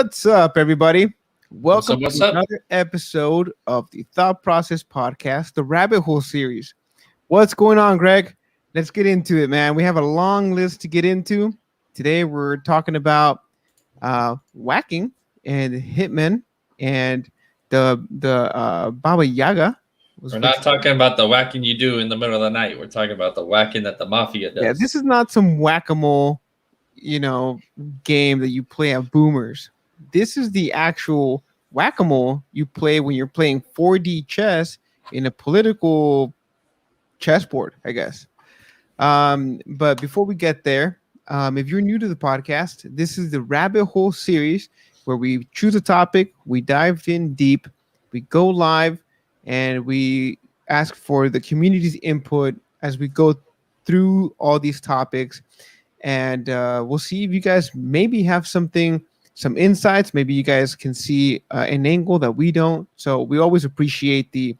What's up, everybody? What's Welcome up? What's to up? another episode of the Thought Process Podcast, the Rabbit Hole series. What's going on, Greg? Let's get into it, man. We have a long list to get into. Today, we're talking about whacking and Hitman and the Baba Yaga. We're not talking about the whacking you do in the middle of the night. We're talking about the whacking that the mafia does. Yeah, this is not some whack-a-mole, game that you play at Boomers. This is the actual whack-a-mole you play when you're playing 4D chess in a political chessboard, I guess. But before we get there, if you're new to the podcast, this is the Rabbit Hole series where we choose a topic, we dive in deep, we go live, and we ask for the community's input as we go through all these topics. And we'll see if you guys maybe have some insights. Maybe you guys can see an angle that we don't. So we always appreciate the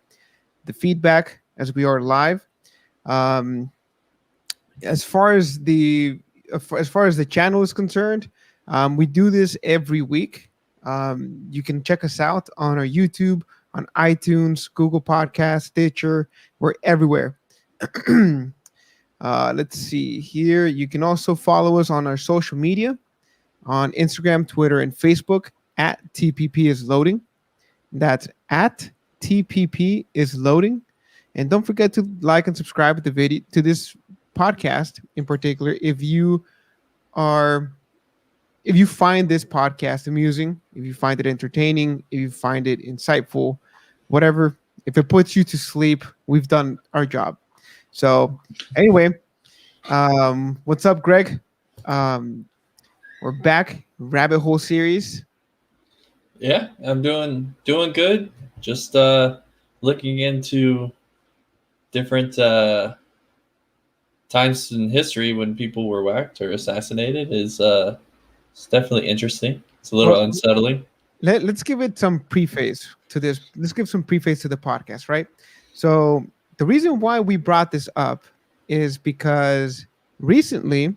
feedback as we are live. As far as the channel is concerned, we do this every week. You can check us out on our YouTube, on iTunes, Google Podcasts, Stitcher. We're everywhere. Let's see here. You can also follow us on our social media on Instagram, Twitter, and Facebook at TPP is loading. That's at TPP is loading. And don't forget to like and subscribe to this podcast in particular. If you find this podcast amusing, if you find it entertaining, if you find it insightful, whatever, if it puts you to sleep, we've done our job. So anyway, what's up, Greg? We're back, Rabbit Hole series. Yeah, I'm doing good. Just looking into different times in history when people were whacked or assassinated is it's definitely interesting. It's a little unsettling. Let's give it some preface to this. Let's give some preface to the podcast, right? So the reason why we brought this up is because recently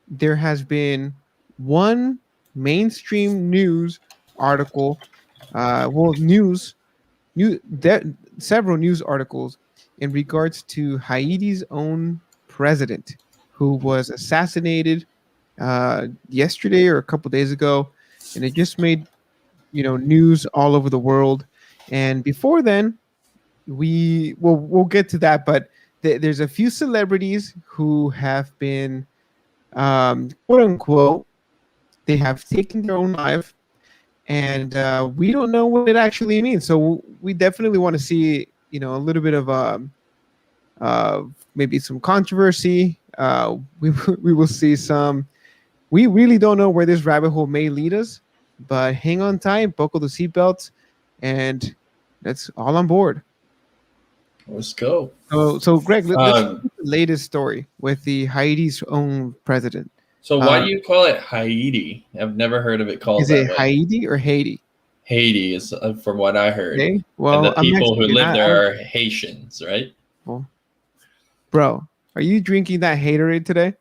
there has been one mainstream news article, several news articles in regards to Haiti's own president who was assassinated yesterday or a couple days ago, and it just made news all over the world. And before then, we'll get to that, but there's a few celebrities who have been quote unquote, they have taken their own life, and we don't know what it actually means. So we definitely want to see a little bit of maybe some controversy. We will see some. We really don't know where this rabbit hole may lead us, but hang on tight, buckle the seatbelts, and that's all on board. Let's go. So Greg, let's look at the latest story with the Haiti's own president. So why do you call it Haiti? I've never heard of it called is that it way. Haiti or Haiti? Haiti is from what I heard. Okay. Well, and the people who live there are Haitians, right? Well, bro, are you drinking that haterade today?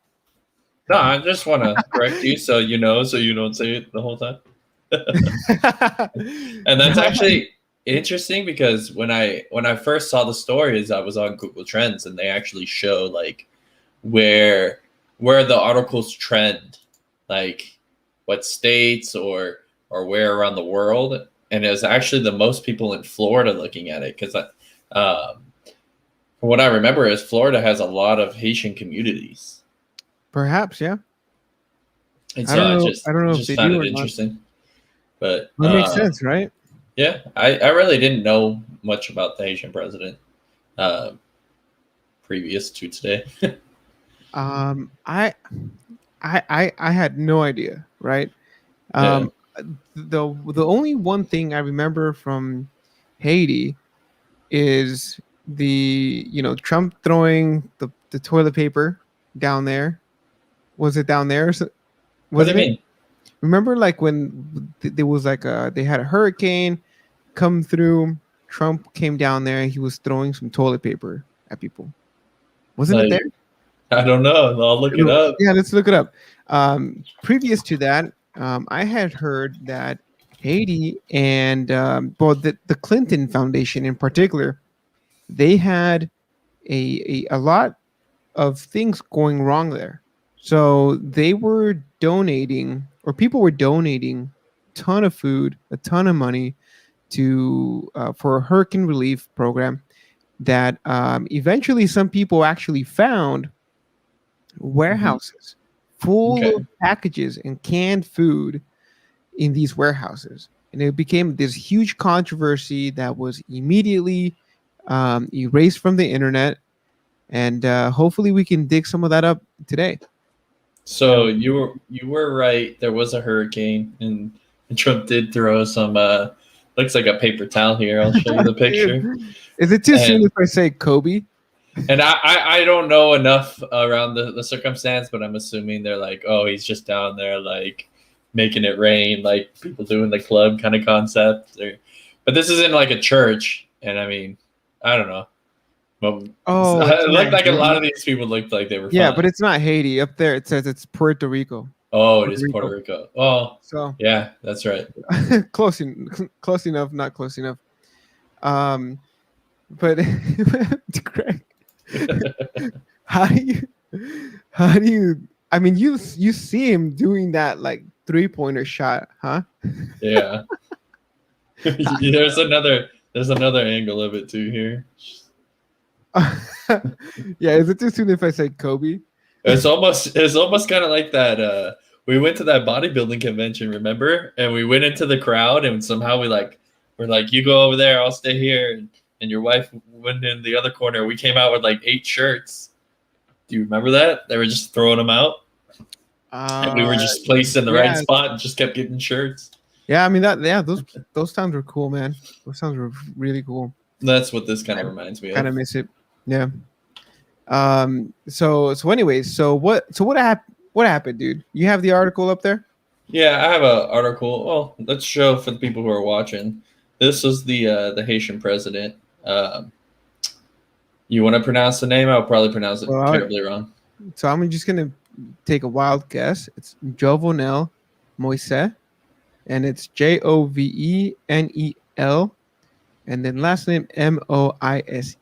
No, I just want to correct you so you don't say it the whole time. And that's actually interesting because when I first saw the stories, I was on Google Trends and they actually show like where the articles trend, like what states or where around the world, and it was actually the most people in Florida looking at it because from what I remember is Florida has a lot of Haitian communities. Perhaps, yeah. And so I don't know if they found do it interesting. But that makes sense, right? Yeah, I really didn't know much about the Haitian president previous to today. I had no idea, right? The only one thing I remember from Haiti is the Trump throwing the toilet paper down there. Was it down there? What do you mean? Remember, like when there was like they had a hurricane come through. Trump came down there and he was throwing some toilet paper at people. Wasn't it there? I don't know. I'll look it up. Yeah, let's look it up. Previous to that, I had heard that Haiti and well, the Clinton Foundation in particular, they had a lot of things going wrong there. So they were donating, or people were donating, a ton of food, a ton of money to for a hurricane relief program that eventually some people actually found Mhm. warehouses full Okay. of packages and canned food in these warehouses. And it became this huge controversy that was immediately erased from the internet. And hopefully we can dig some of that up today. So you were right. There was a hurricane, and Trump did throw some. Looks like a paper towel here. I'll show you the Dude, picture. is it too soon And if I say Kobe? I don't know enough around the circumstance, but I'm assuming they're like, oh, he's just down there like making it rain, like people do in the club kind of concept. But this isn't like a church, and I mean, I don't know. But Oh, it's it not looked like a lot Haiti. of these people looked like they were Yeah, fine. but it's not Haiti. Up there it says it's Puerto Rico. Oh, it Puerto is Puerto Rico. Rico. Oh, So yeah, that's right. close enough, not close enough. Um, but Greg, how do you how do you I mean you see him doing that like 3-pointer shot, huh? Yeah. There's another angle of it too here. Yeah, is it too soon if I say Kobe? It's almost kind of like that. We went to that bodybuilding convention, remember? And we went into the crowd, and somehow we're like, you go over there, I'll stay here, and your wife went in the other corner. We came out with like 8 shirts. Do you remember that? They were just throwing them out, and we Uh were just placed in the right yeah. spot and just kept getting shirts. Yeah, I mean that yeah, those sounds were cool, man. Those sounds were really cool. That's what this kind I of reminds me kind of. of miss it. Yeah. So anyways, what happened, dude? You have the article up there? Yeah, I have an article. Well, let's show for the people who are watching. This was the Haitian president. Um, you want to pronounce the name? I'll probably pronounce it Well, terribly wrong. so I'm just gonna take a wild guess. It's Jovenel Moise, and it's Jovenel, and then last name Moise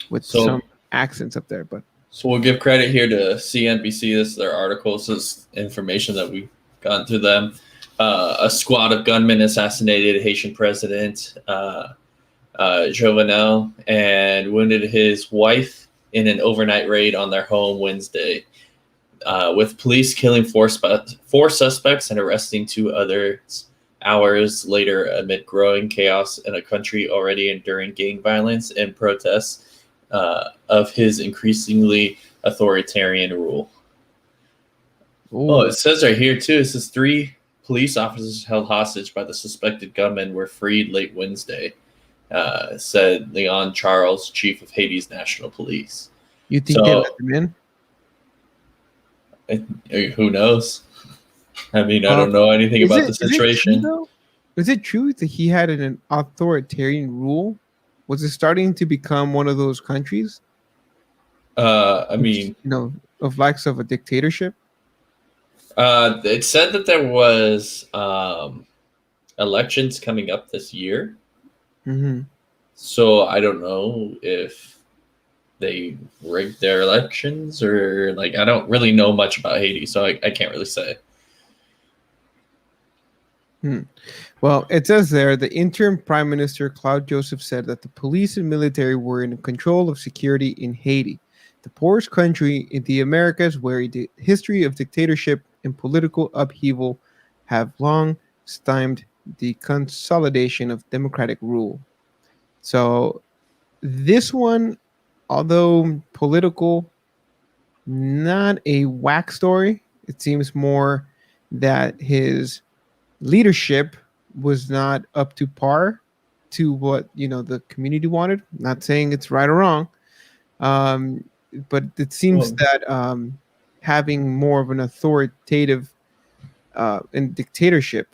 with some So, accents up there. But so we'll give credit here to CNBC. This is their article. This is information that we've gotten through them. A squad of gunmen assassinated Haitian president Jovenel and wounded his wife in an overnight raid on their home Wednesday. With police killing four suspects and arresting 2 others hours later amid growing chaos in a country already enduring gang violence and protests of his increasingly authoritarian rule. Oh, it says right here too. It says 3 police officers held hostage by the suspected gunmen were freed late Wednesday, said Leon Charles, chief of Haiti's national police. you think they let So them in? who knows? I mean, I Um, don't know anything is about it the is it true situation. though? Is it true that he had an authoritarian rule? Was it starting to become one of those countries, I which mean, of likes of a dictatorship? it said that there was elections coming up this year. Hmm. So I don't know if they rigged their elections or like I don't really know much about Haiti, so I can't really say. Well, it says there the interim prime minister Claude Joseph said that the police and military were in control of security in Haiti, the poorest country in the Americas, where a history of dictatorship and political upheaval have long stymied the consolidation of democratic rule. So this one, although political, not a whack story. It seems more that his leadership was not up to par to what the community wanted. Not saying it's right or wrong, um, but it seems Well, that having more of an authoritative and dictatorship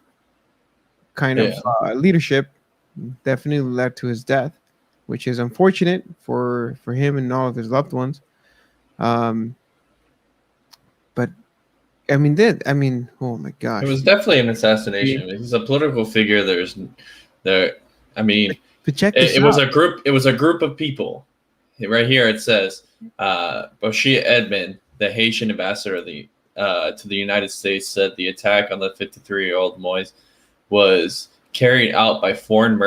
kind of yeah. leadership definitely led to his death, which is unfortunate for him and all of his loved ones. Um, but I mean, that. I mean, oh my It gosh. was definitely an assassination. He's a political figure. There. I mean, But check this it was out. a group. It was a group of people. Right here it says, Bashir Edmond, the Haitian ambassador to the United States, said the attack on the 53-year-old Moise was carried out by foreign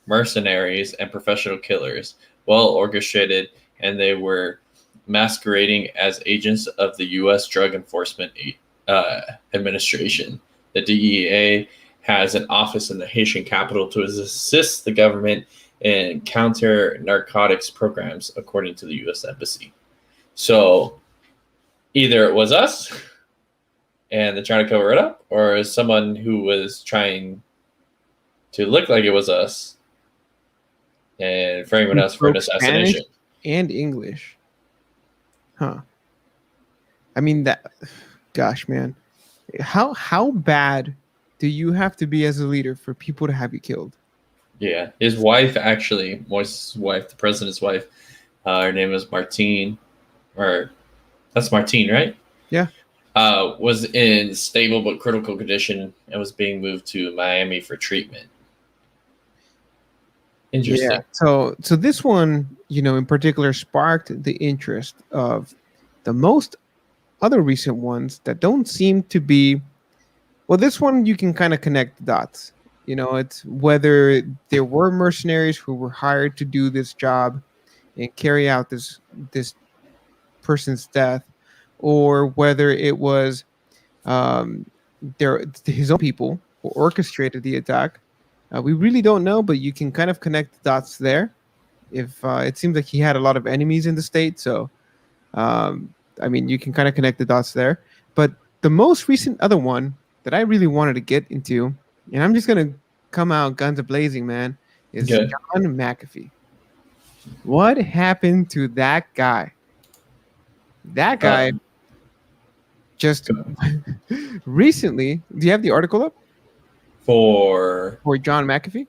mercenaries and professional killers, well orchestrated, and they were masquerading as agents of the U.S. Drug Enforcement Administration. The DEA has an office in the Haitian capital to assist the government in counter narcotics programs, according to the U.S. Embassy. So either it was us and they're trying to cover it up, or someone who was trying to look like it was us and framing us for an Spoke Spanish assassination. and English. Huh. I mean that. Gosh, man. How bad do you have to be as a leader for people to have you killed? Yeah, his wife actually, Moise's wife, the president's wife, her name is Martine, or that's Martine, right? Yeah. Was in stable but critical condition and was being moved to Miami for treatment. Interesting. Yeah. So this one, in particular, sparked the interest of the most other recent ones that don't seem to be. Well, this one you can kind of connect the dots. It's whether there were mercenaries who were hired to do this job and carry out this person's death, or whether it was um, his own people who orchestrated the attack. We really don't know, but you can kind of connect the dots there. If it seems like he had a lot of enemies in the state, so I mean, you can kind of connect the dots there. But the most recent other one that I really wanted to get into, and I'm just gonna come out guns a blazing, man, is Okay. John McAfee. What happened to that guy? That guy just recently. Do you have the article up For John McAfee?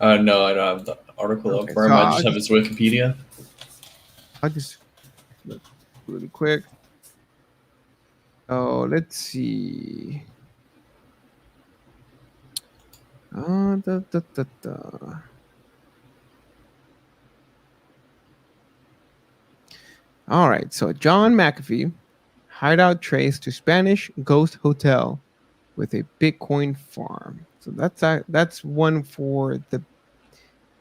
no, I don't have the article up Okay, for so him. I just have his Wikipedia. I'll just look really quick. Oh, let's see. Da, da, da, da. All right, so John McAfee hideout traced to Spanish ghost hotel with a Bitcoin farm. So that's one for the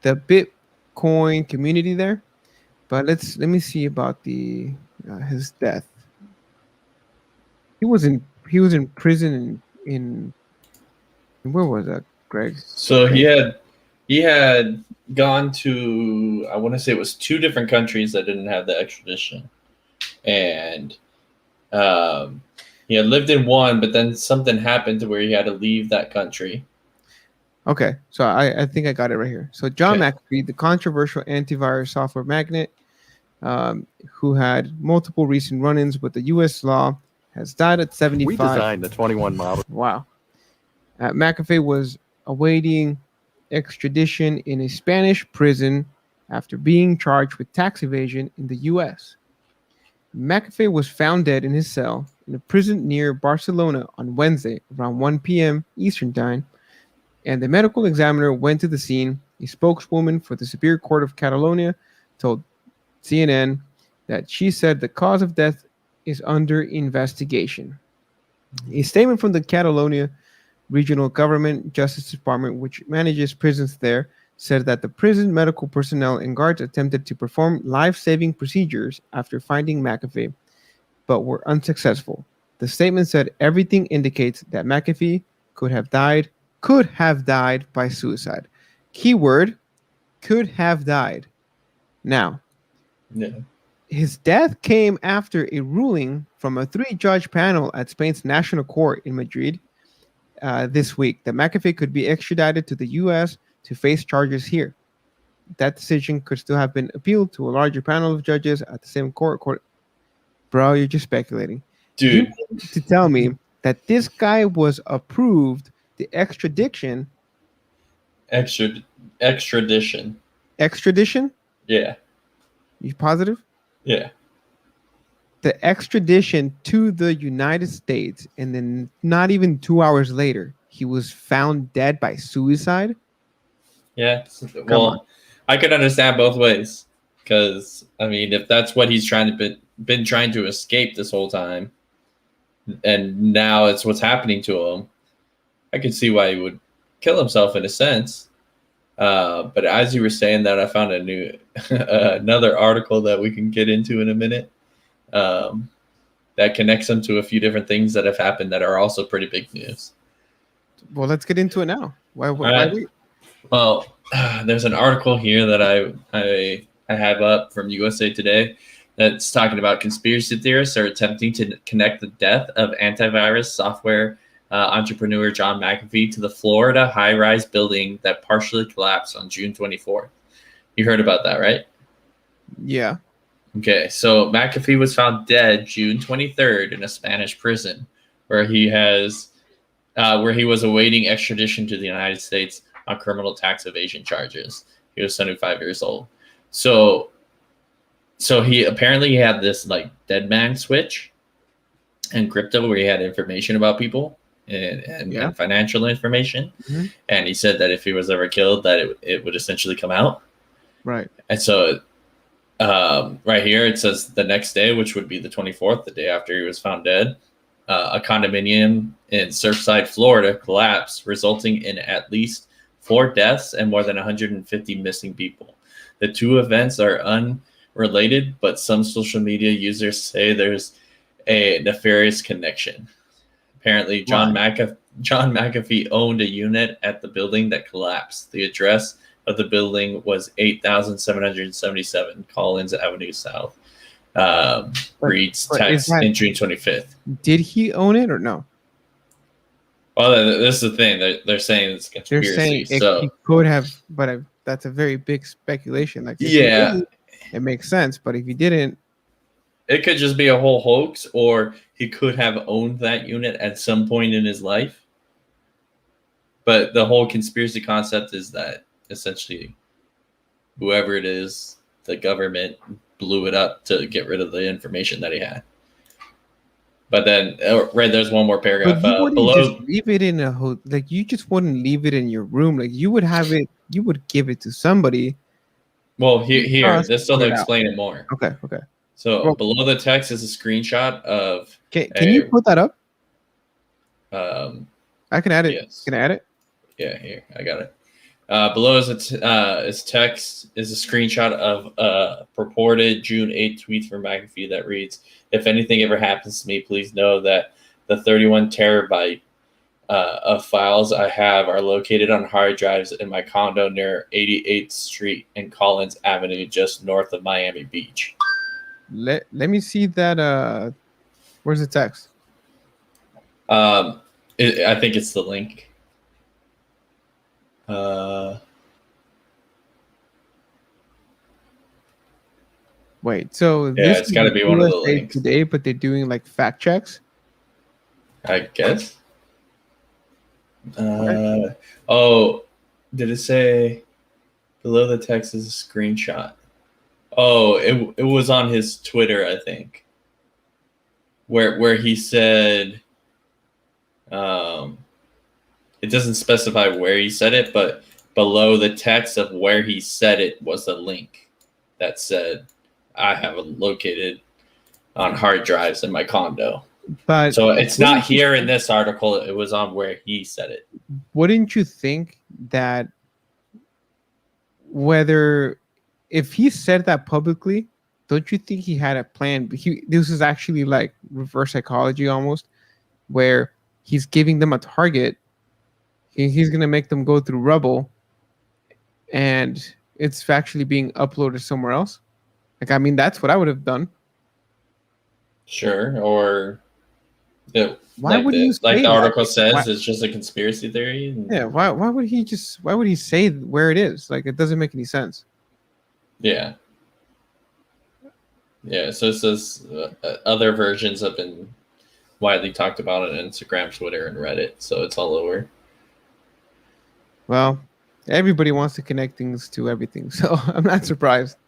Bitcoin community there. But let me see about the his death. He was in prison where was that, Greg? So Okay. he had gone to, I want to say it was 2 different countries that didn't have the extradition, and he had lived in one, but then something happened to where he had to leave that country. Okay, so I think I got it right here. So John Okay. McAfee, the controversial antivirus software magnate, who had multiple recent run-ins with the U.S. law, has died at 75. We designed the 21 model. Wow. McAfee was awaiting extradition in a Spanish prison after being charged with tax evasion in the U.S. McAfee was found dead in his cell in a prison near Barcelona on Wednesday around 1 p.m. Eastern Time, and the medical examiner went to the scene. A spokeswoman for the Superior Court of Catalonia told CNN that she said the cause of death is under investigation. A statement from the Catalonia Regional Government Justice Department, which manages prisons there, said that the prison medical personnel and guards attempted to perform life-saving procedures after finding McAfee, but were unsuccessful. The statement said everything indicates that McAfee could have died by suicide. Keyword, could have died. Now, Yeah. his death came after a ruling from a 3-judge panel at Spain's National Court in Madrid this week that McAfee could be extradited to the U.S. to face charges here. That decision could still have been appealed to a larger panel of judges at the same court. Bro, you're just speculating. Dude. You mean to tell me that this guy was approved the extradition? Extradition. Extradition? Yeah. You positive? Yeah. the extradition to the United States, and then not even 2 hours later, he was found dead by suicide. Yeah. Come on. Well, I could understand both ways because I mean, if that's what he's trying to been trying to escape this whole time, and now it's what's happening to him, I could see why he would kill himself in a sense. But as you were saying that, I found a new another article that we can get into in a minute. Um, that connects them to a few different things that have happened that are also pretty big news. Well, let's get into it now. Why? All Why right. wait? Well, there's an article here that I have up from USA Today that's talking about conspiracy theorists are attempting to connect the death of antivirus software entrepreneur John McAfee to the Florida high-rise building that partially collapsed on June 24th. You heard about that, right? Yeah. Okay, so McAfee was found dead June 23rd in a Spanish prison, where he was awaiting extradition to the United States on criminal tax evasion charges. He was 75 years old. So he apparently had this like dead man switch in crypto where he had information about people and financial information. Mm-hmm. And he said that if he was ever killed, that it would essentially come out. Right. And so right here it says the next day, which would be the 24th, the day after he was found dead, a condominium in Surfside, Florida collapsed, resulting in at least 4 deaths and more than 150 missing people. The two events are unrelated, but some social media users say there's a nefarious connection. Apparently, John McAfee owned a unit at the building that collapsed. The address of the building was 8,777 Collins Avenue South. Reads text in June 25th. Did he own it or no? Well, this is the thing. They're saying it's conspiracy. They're saying he could have, but that's a very big speculation. Like, yeah, it makes sense. But if he didn't, it could just be a whole hoax, or he could have owned that unit at some point in his life. But the whole conspiracy concept is that essentially whoever it is, the government blew it up to get rid of the information that he had. But then, right, there's one more paragraph below. Just leave it in like you just wouldn't leave it in your room. Like you would have it, you would give it to somebody. Well, here, this will explain it more. Okay. So below the text is a screenshot of. Can you put that up? I can add it. Yes. Can I add it? Yeah, here I got it. Below is text is a screenshot of a purported June 8th tweet from McAfee that reads, "If anything ever happens to me, please know that the 31 terabyte of files I have are located on hard drives in my condo near 88th Street and Collins Avenue, just north of Miami Beach." Let me see that. Where's the text? I think it's the link. Wait, so yeah, it's got to be one of the links today, but they're doing like fact checks. I guess. Oh, did it say below the text is a screenshot? Oh, it was on his Twitter, I think, where he said, it doesn't specify where he said it, but below the text of where he said it was a link that said, "I have it located on hard drives in my condo." But so it's not here in this article. It was on where he said it. Wouldn't you think that if he said that publicly, don't you think he had a plan? This is actually like reverse psychology almost, where he's giving them a target. He's going to make them go through rubble, and it's actually being uploaded somewhere else. Like, I mean, that's what I would have done. Sure. Or why would he like the article says, it's just a conspiracy theory? Yeah. Why would he say where it is? Like, it doesn't make any sense. Yeah. Yeah. So it says other versions have been widely talked about on Instagram, Twitter, and Reddit. So it's all over. Well, everybody wants to connect things to everything, so I'm not surprised.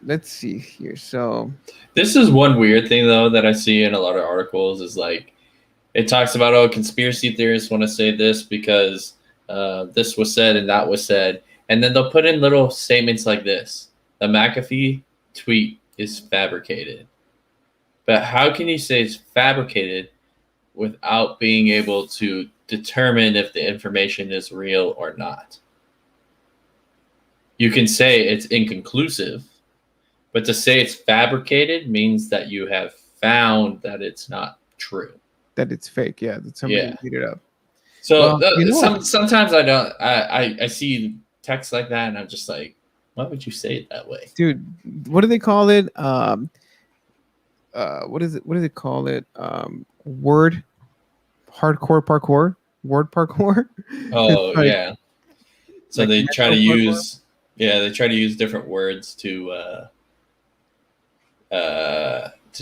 let's see here. So This is one weird thing though that I see in a lot of articles is like it talks about, oh, conspiracy theorists want to say this because this was said and that was said, and then they'll put in little statements like this: the McAfee tweet is fabricated. But how can you say it's fabricated without being able to determine if the information is real or not? You can say it's inconclusive, but to say it's fabricated means that you have found that it's not true. that it's fake. Yeah, that somebody Yeah. made it up. So Well, you know what, sometimes I don't. I see text like that, and I'm just like, why would you say it that way? dude? What do they call it? What is it? What do they call it? Word hardcore parkour. Word parkour. It's Oh like yeah. So like they try to mental parkour. use they try to use different words to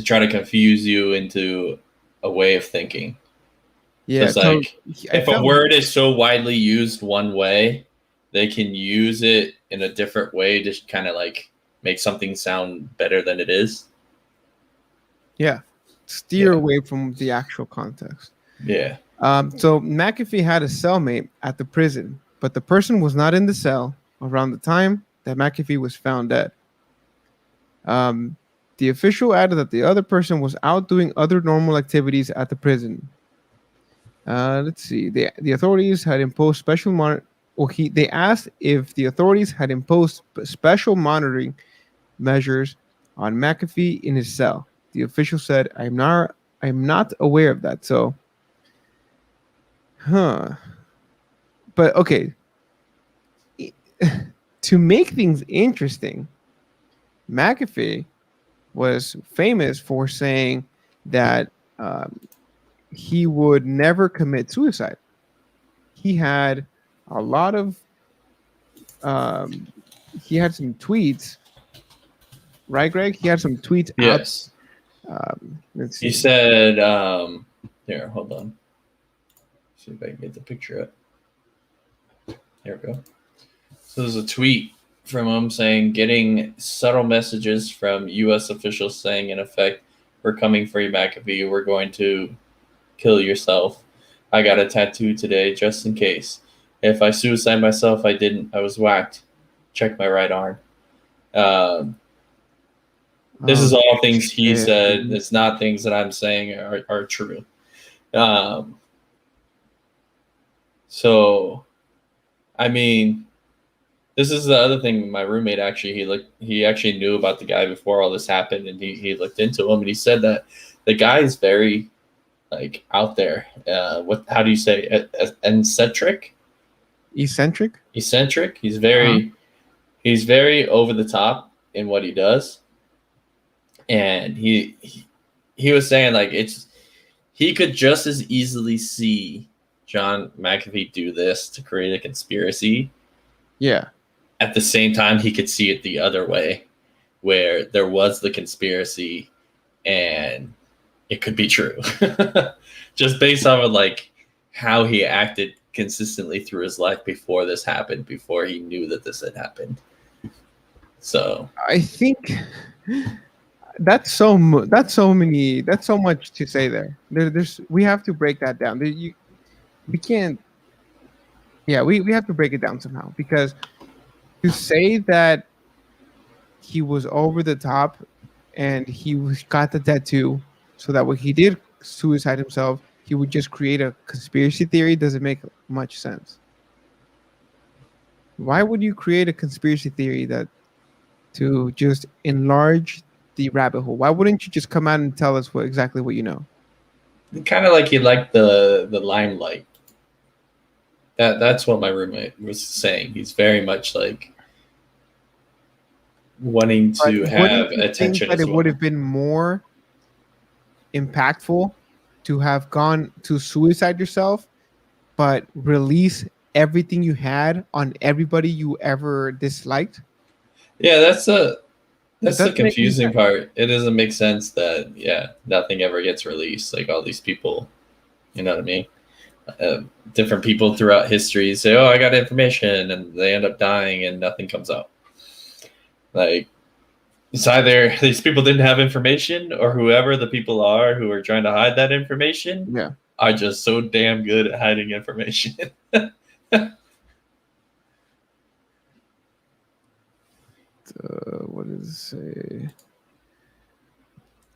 try to confuse you into a way of thinking. So Yeah. it's So like I if a felt word is so widely used one way, they can use it in a different way to kind of like make something sound better than it is. yeah, steer Yeah. away from the actual context. Yeah. So McAfee had a cellmate at the prison, but the person was not in the cell around the time that McAfee was found dead. Um, the official added that the other person was out doing other normal activities at the prison. Let's see. The authorities had imposed special they asked if the authorities had imposed special monitoring measures on McAfee in his cell. The official said, I'm not aware of that." So, huh? But okay, to make things interesting, McAfee was famous for saying that he would never commit suicide. He had a lot of um, he had some tweets, right, Greg? He had some tweets out. Yes. Let's He see. said, here, hold on. See if I can get the picture up. There we go. So there's a tweet from him saying, getting subtle messages from U.S. officials saying, in effect, we're coming for you, McAfee. We're going to kill yourself. I got a tattoo today just in case. If I suicide myself, I didn't. I was whacked. Check my right arm. This Oh, is all things he shit. said. It's not things that I'm saying are true. Um, so, I mean, this is the other thing. My roommate actually he actually knew about the guy before all this happened, and he looked into him, and he said that the guy is very like out there. What how do you say eccentric? Eccentric. Eccentric. Uh-huh. He's very over the top in what he does, and he was saying like he could just as easily see John McAfee do this to create a conspiracy. Yeah. At the same time, he could see it the other way, where there was the conspiracy and it could be true. Just based off of like how he acted consistently through his life before this happened, before he knew that this had happened. So I think that's so much to say there. There's we have to break that down. We can't. Yeah, we have to break it down somehow because to say that he was over the top and got the tattoo so that when he did suicide himself, he would just create a conspiracy theory doesn't make much sense. Why would you create a conspiracy theory that to just enlarge the rabbit hole? Why wouldn't you just come out and tell us exactly what you know? kind of like he liked the limelight. That's what my roommate was saying. He's very much like wanting But to wouldn't have you think attention that as it would well. have been more impactful to have gone to suicide yourself, but release everything you had on everybody you ever disliked? Yeah, It that's the doesn't make any confusing sense. part. It doesn't make sense that nothing ever gets released. Like all these people, you know what I mean? Uh, Different people throughout history say, "Oh, I got information," and they end up dying, and nothing comes out. Like It's either these people didn't have information, or whoever the people are who are trying to hide that information Yeah. are just so damn good at hiding information. What does it say?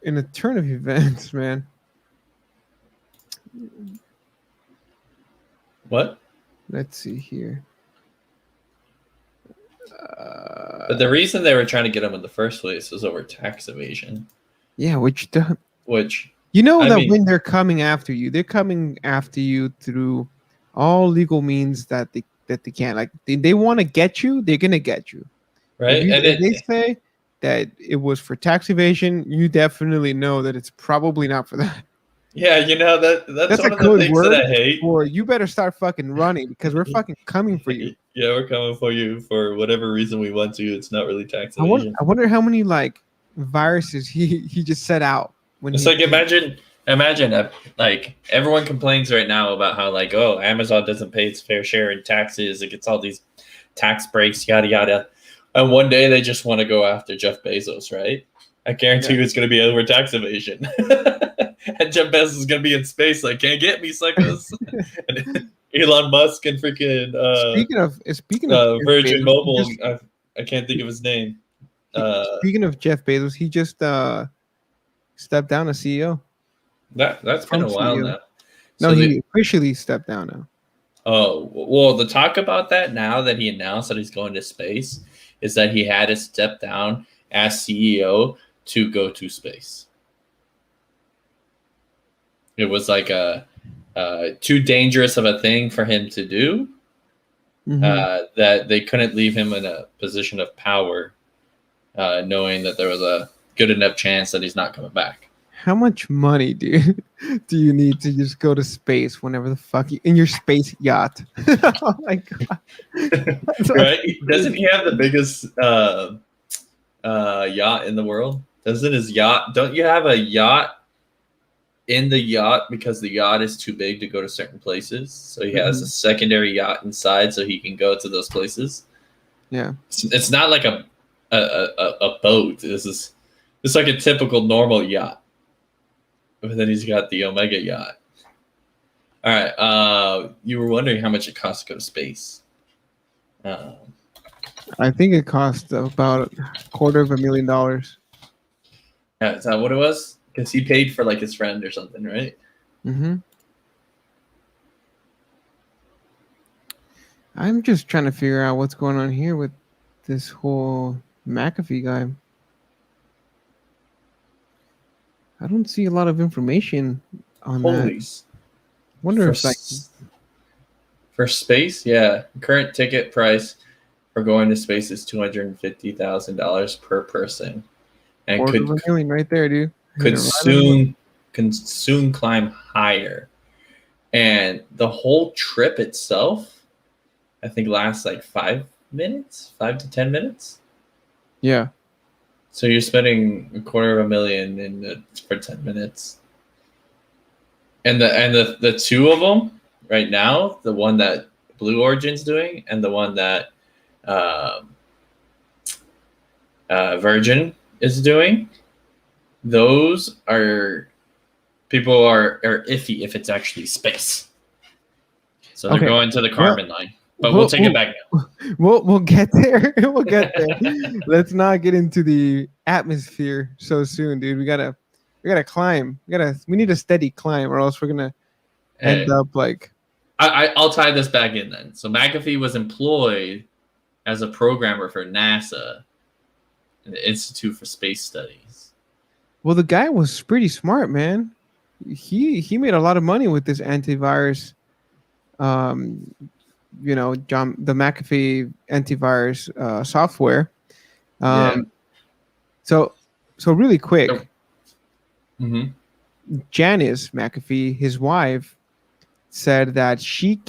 In a turn of events, man. What? Let's see here. But the reason they were trying to get him in the first place was over tax evasion. Yeah, which you know I that mean, when they're coming after you, they're coming after you through all legal means that they can. Like they want to get you, they're gonna get you. right? And If they say that it was for tax evasion, you definitely know that it's probably not for that. yeah, that's That's one a of the code things that word I hate. for you better start fucking running because we're fucking coming for you. Yeah, we're coming for you for whatever reason we want to. It's not really tax evasion. I wonder how many like viruses he just set out when It's he like imagine like everyone complains right now about how like, oh, Amazon doesn't pay its fair share in taxes, it gets all these tax breaks, yada yada, and one day they just want to go after Jeff Bezos, right? I guarantee you it's going to be over tax evasion. And Jeff Bezos is going to be in space like, can't get me, suckers. And Elon Musk and freaking speaking of Jeff Virgin Bezos, Mobile, I can't think of his name. speaking of Jeff Bezos, he just stepped down as CEO. That's been a while CEO. now. No, So he officially stepped down now. Oh, well, the talk about that now that he announced that he's going to space is that he had to step down as CEO to go to space. It was like too dangerous of a thing for him to do, that they couldn't leave him in a position of power, knowing that there was a good enough chance that he's not coming back. How much money do you need to just go to space whenever the fuck you in your space yacht? Oh my god! Right? Doesn't he have the biggest yacht in the world? Doesn't his yacht? Don't you have a yacht in the yacht because the yacht is too big to go to certain places? So he has a secondary yacht inside so he can go to those places. Yeah, it's not like a boat. It's like a typical normal yacht. But then he's got the Omega yacht. All right. You were wondering how much it costs to go to space. I think it cost about $250,000. Yeah, is that what it was? Because he paid for like his friend or something, right? Mm-hmm. I'm just trying to figure out what's going on here with this whole McAfee guy. I don't see a lot of information on that. Wonder if like for space, yeah. Current ticket price for going to space is $250,000 per person, and $250,000 right there, dude. Could soon climb higher, and the whole trip itself, I think, lasts like 5 to 10 minutes. Yeah. So you're spending $250,000 for 10 minutes. And the two of them right now, the one that Blue Origin's doing and the one that Virgin is doing, those are people are iffy if it's actually space. So they're going to the Kármán line. But we'll take it back now. We'll get there. We'll get there. Let's not get into the atmosphere so soon, dude. We gotta climb. We need a steady climb, or else we're gonna end up like. I'll tie this back in then. So McAfee was employed as a programmer for NASA, the Institute for Space Studies. Well, the guy was pretty smart, man. He made a lot of money with this antivirus. The McAfee antivirus software. So really quick. Janice McAfee, his wife, said that she's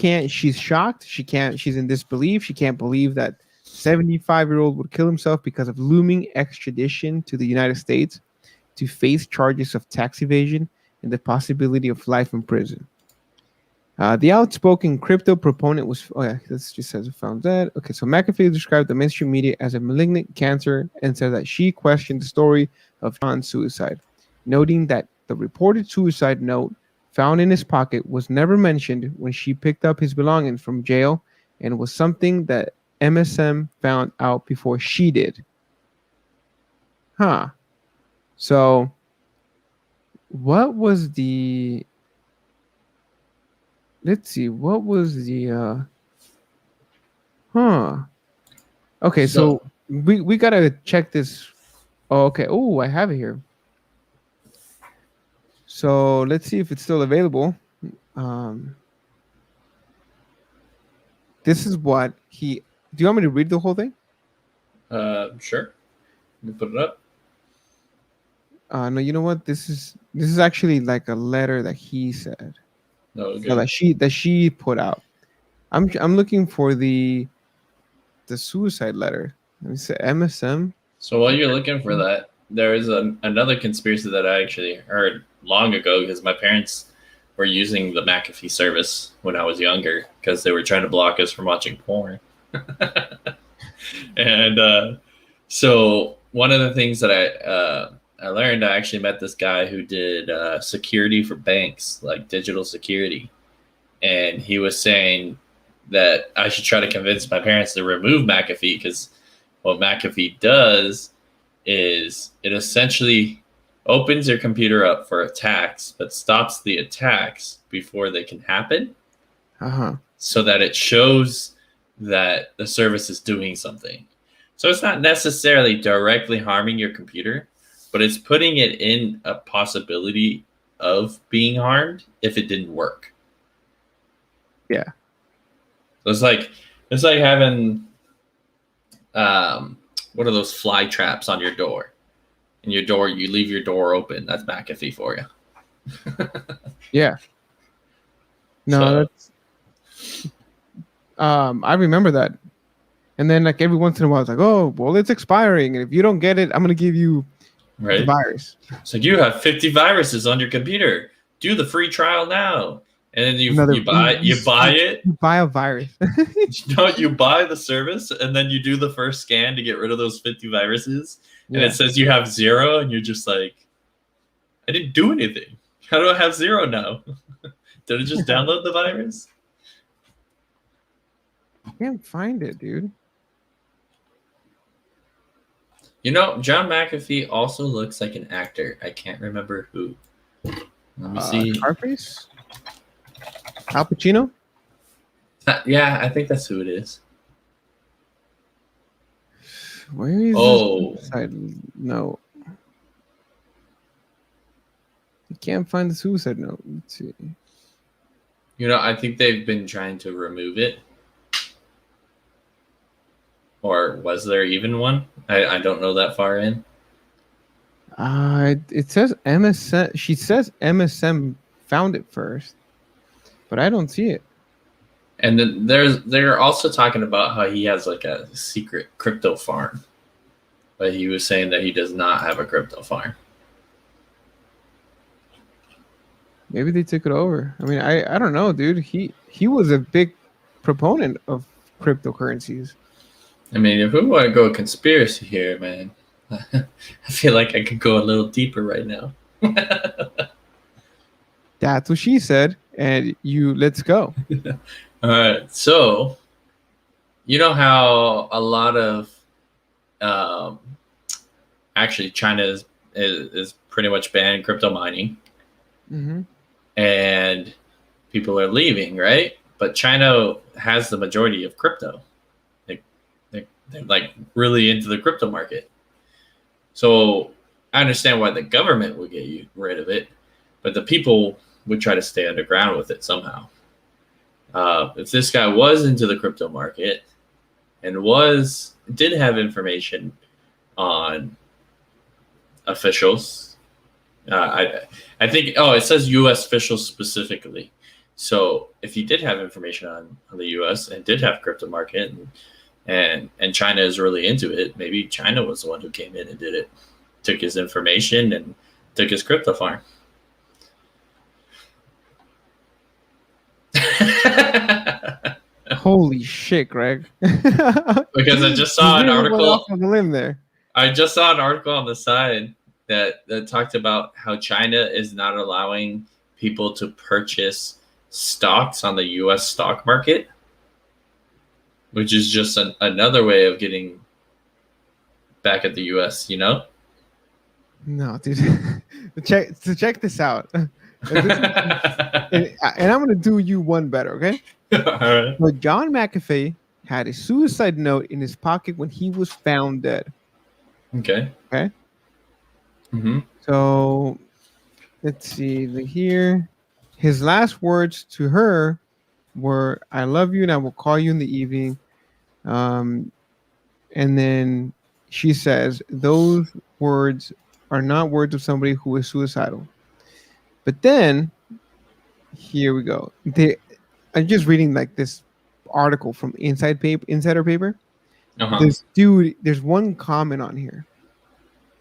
shocked. She's in disbelief. She can't believe that 75-year-old would kill himself because of looming extradition to the United States to face charges of tax evasion and the possibility of life in prison. The outspoken crypto proponent was. Oh yeah, this just says found that. Okay, so McAfee described the mainstream media as a malignant cancer and said that she questioned the story of John's suicide, noting that the reported suicide note found in his pocket was never mentioned when she picked up his belongings from jail, and was something that MSM found out before she did. Huh. So, what was the? Let's see. What was the? Huh. Okay, So so we gotta check this. Oh, okay. Oh, I have it here. So let's see if it's still available. Um, this is what he. Do you want me to read the whole thing? sure. Let me put it up. No. You know what? This is actually like a letter that he said. No, No, okay. that she put out. I'm looking for the suicide letter. Let me say MSM. So while you're looking for that, there is another conspiracy that I actually heard long ago because my parents were using the McAfee service when I was younger because they were trying to block us from watching porn. And so one of the things that I learned, I actually met this guy who did security for banks, like digital security, and he was saying that I should try to convince my parents to remove McAfee because what McAfee does is it essentially opens your computer up for attacks, but stops the attacks before they can happen Uh huh. so that it shows that the service is doing something. So it's not necessarily directly harming your computer, but it's putting it in a possibility of being harmed if it didn't work. Yeah. So it's like having what are those fly traps on your door? And your door, you leave your door open. That's McAfee for you. Yeah. No, So that's. I remember that. And then like every once in a while, it's like, oh, well, it's expiring, and if you don't get it, I'm gonna give you the right, virus. so you have 50 viruses on your computer. Do the free trial now, and then you Another you buy you buy it. you buy a virus. No, you buy the service, and then you do the first scan to get rid of those 50 viruses, and it Yeah. says you have 0, and you're just like, I didn't do anything. How do I have 0 now? Did I just download the virus? I can't find it, dude. You know, John McAfee also looks like an actor. I can't remember who. Let me see. Scarface? Al Pacino? Yeah, I think that's who it is. Where is Oh, the suicide note? I can't find the suicide note. Let's see. you know, I think they've been trying to remove it. Or was there even one? I don't know that far in. It says MSM. She says MSM found it first, but I don't see it. And then they're also talking about how he has like a secret crypto farm. But he was saying that he does not have a crypto farm. Maybe they took it over. I mean, I don't know, dude. He was a big proponent of cryptocurrencies. I mean, if we want to go conspiracy here, man, I feel like I could go a little deeper right now. That's what she said, and let's go. All right. So, you know how a lot of um, actually China is pretty much banned crypto mining, Mm-hmm. and people are leaving, right? But China has the majority of crypto. They're like really into the crypto market. So I understand why the government would get you rid of it, but the people would try to stay underground with it somehow. If this guy was into the crypto market and did have information on officials, I think it says U.S. officials specifically. So if he did have information on the U.S. and did have crypto market and China is really into it, maybe China was the one who came in and did it, took his information and took his crypto farm. Holy shit, Greg! Because I just You saw an really went off article. on the limb there. I just saw an article on the side that talked about how China is not allowing people to purchase stocks on the U.S. stock market, which is just another way of getting back at the U.S. You know? No, dude. Check this out. And I'm gonna do you one better, okay? All right. So John McAfee had a suicide note in his pocket when he was found dead. Okay. Okay. Mm-hmm. So let's see here. His last words to her were, "I love you, and I will call you in the evening." Um, and then she says, "Those words are not words of somebody who is suicidal." But then here we go. I'm just reading like this article from Insider Paper. Uh-huh. This dude, there's one comment on here.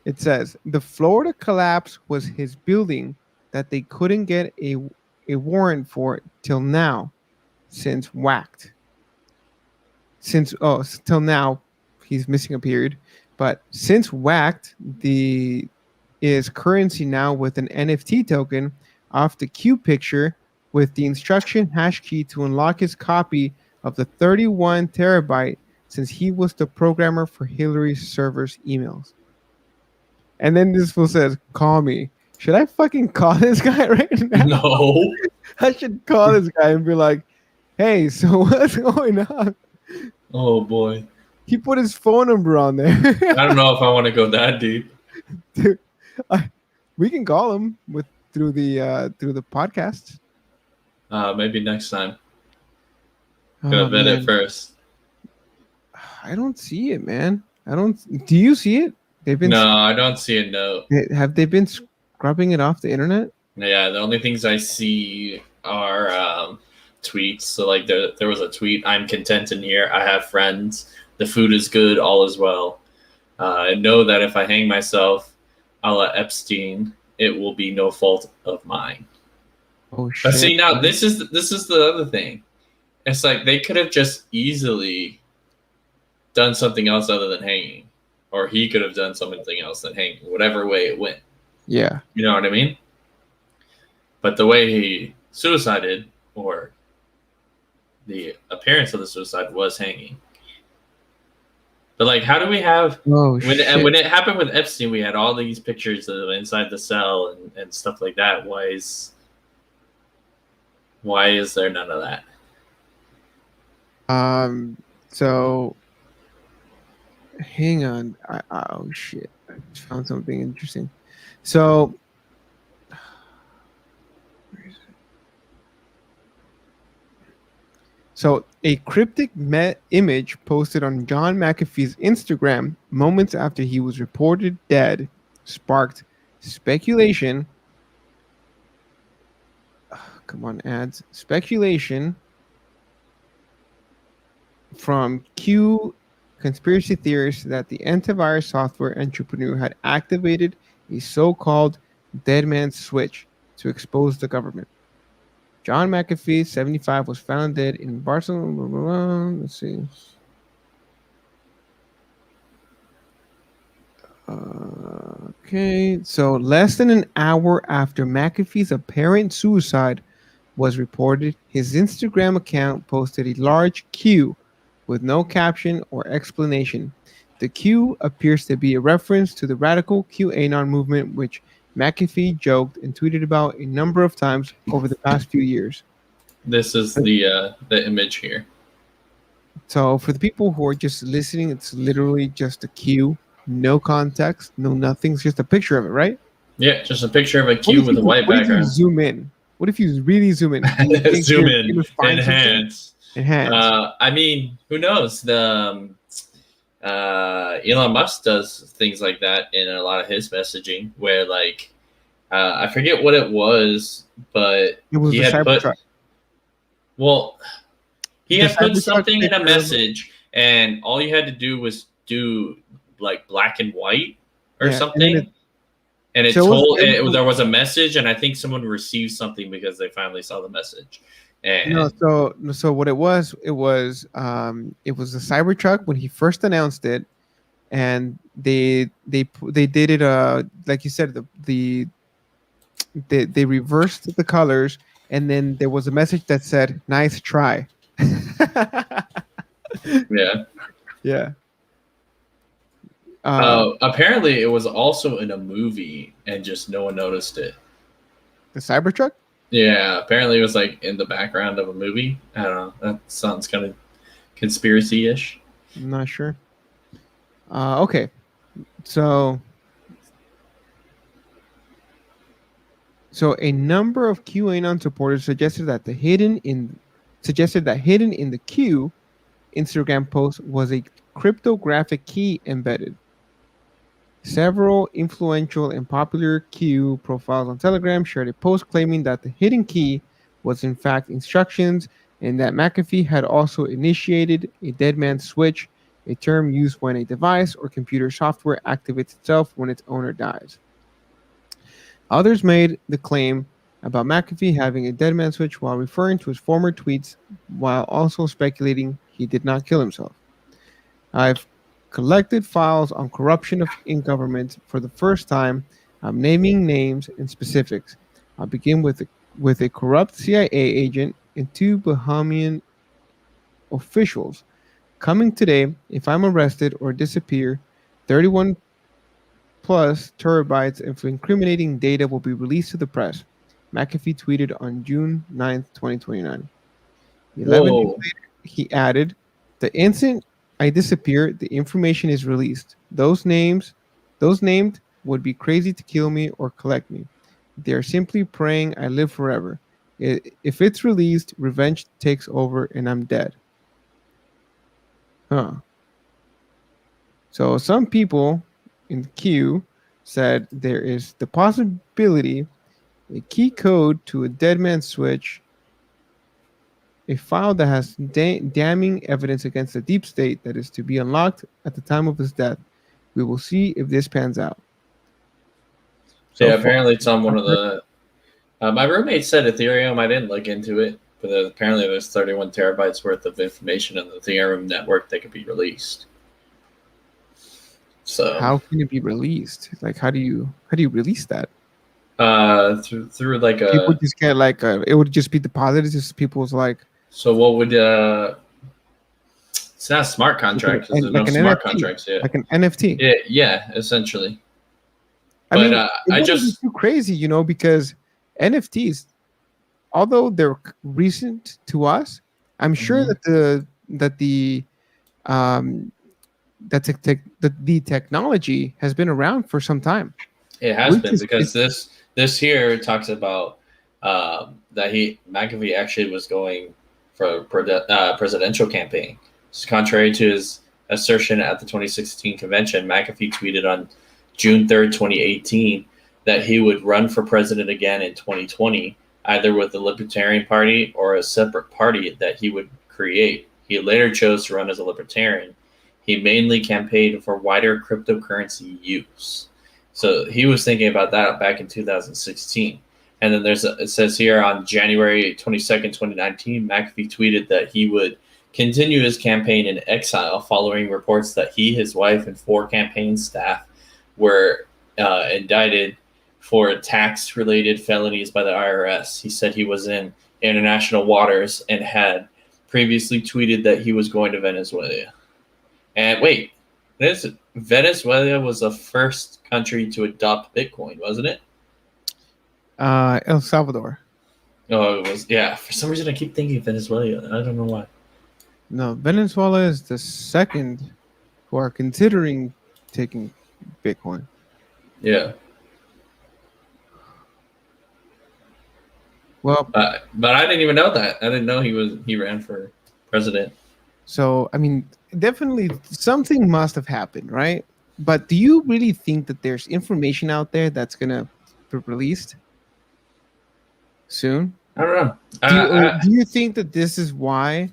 It says the Florida collapse was his building that they couldn't get a warrant for till now, since whacked. Till now, he's missing a period. But since whacked, the is currency now with an NFT token off the Q picture with the instruction hash key to unlock his copy of the 31 terabyte since he was the programmer for Hillary's server's emails. And then this fool says, "Call me." Should I fucking call this guy right now? No. I should call this guy and be like, "Hey, so what's going on?" Oh boy. He put his phone number on there. I don't know if I want to go that deep. Dude, we can call him through the podcast. Maybe next time. Oh, Gotta vet man. it first. I don't see it, man. I don't. Do you see it? No, I don't see a note. Have they been scrubbing it off the internet? Yeah, the only things I see are tweets. So like there was a tweet, "I'm content in here. I have friends. The food is good. All is well. I know that if I hang myself, a la Epstein, it will be no fault of mine." Oh shit! But see, now this is the other thing. It's like they could have just easily done something else other than hanging, or he could have done something else than hanging. Whatever way it went. Yeah. You know what I mean? But the way he suicided, or the appearance of the suicide, was hanging. But like, how do we have when it happened with Epstein? We had all these pictures of inside the cell and stuff like that. Why is there none of that? So, hang on. Oh shit! I just found something interesting. So, a cryptic image posted on John McAfee's Instagram moments after he was reported dead sparked speculation. Come on, ads. Speculation from Q conspiracy theorists that the antivirus software entrepreneur had activated a so-called dead man's switch to expose the government. John McAfee, 75, was found dead in Barcelona. Let's see. Okay, so less than an hour after McAfee's apparent suicide was reported, his Instagram account posted a large Q with no caption or explanation. The Q appears to be a reference to the radical QAnon movement, which McAfee joked and tweeted about a number of times over the past few years. This is the image here. So for the people who are just listening, it's literally just a Q, no context, no nothing. It's just a picture of it, right? Yeah, just a picture of a Q with a white background. What if you zoom in? What if you really zoom in? Zoom in, enhance. I mean, who knows? The Elon Musk does things like that in a lot of his messaging, where like I forget what it was, but it was he had put. Well, he had put something in a message, and all you had to do was do like black and white or something, and there was a message, and I think someone received something because they finally saw the message. No, And so what it was the Cybertruck when he first announced it, and they did it like you said, they reversed the colors, and then there was a message that said nice try. yeah. Yeah. uh Apparently, it was also in a movie, and just no one noticed it. the Cybertruck. Yeah, apparently it was like in the background of a movie. I don't know. That sounds kind of conspiracy-ish. I'm not sure. Okay, so a number of QAnon supporters suggested that hidden in the Q Instagram post was a cryptographic key embedded. Several influential and popular Q profiles on Telegram shared a post claiming that the hidden key was in fact instructions, and that McAfee had also initiated a dead man's switch, a term used when a device or computer software activates itself when its owner dies. Others made the claim about McAfee having a dead man switch while referring to his former tweets, while also speculating he did not kill himself. I've collected files on corruption in government for the first time. I'm naming names and specifics. I'll begin with a corrupt CIA agent and two Bahamian officials. Coming today, if I'm arrested or disappear, 31 plus terabytes of incriminating data will be released to the press. McAfee tweeted on June 9th, 2029. 11 days Whoa. later, he added, the instant I disappear, the information is released. Those named would be crazy to kill me or collect me. They are simply praying I live forever. If it's released, revenge takes over and I'm dead. Huh. So some people in the queue said there is the possibility a key code to a dead man switch, a file that has damning evidence against the deep state that is to be unlocked at the time of his death. We will see if this pans out. So Yeah, far, apparently it's on one I've of heard the. My roommate said Ethereum. I didn't look into it, but apparently there's 31 terabytes worth of information in the Ethereum network that could be released. So, how can it be released? Like, how do you release that? through like People a. just get like it would just be deposited. Just people's like So what would It's not a smart contract because there's no like an smart NFT, contracts yet. like an NFT. Yeah, yeah, essentially. I But mean, it I wouldn't be just too crazy, because NFTs, although they're recent to us, I'm sure Mhm. that um, the technology has been around for some time. It has We been just because this here talks about that he McAfee actually was going for presidential campaign. So contrary to his assertion at the 2016 convention, McAfee tweeted on June 3rd, 2018, that he would run for president again in 2020, either with the Libertarian Party or a separate party that he would create. He later chose to run as a Libertarian. He mainly campaigned for wider cryptocurrency use. So he was thinking about that back in 2016. And then it says here on January 22nd, 2019, McAfee tweeted that he would continue his campaign in exile following reports that he, his wife, and 4 campaign staff were indicted for tax-related felonies by the IRS. He said he was in international waters and had previously tweeted that he was going to Venezuela. And wait, Venezuela was the first country to adopt Bitcoin, wasn't it? El Salvador. Oh, it was. Yeah, for some reason I keep thinking Venezuela. I don't know why. No, Venezuela is the second who are considering taking Bitcoin. Yeah, Well, but I didn't even know that. I didn't know he ran for president. so I mean, definitely something must have happened, right? But do you really think that there's information out there that's gonna be released soon? I don't know. Do you think that this is why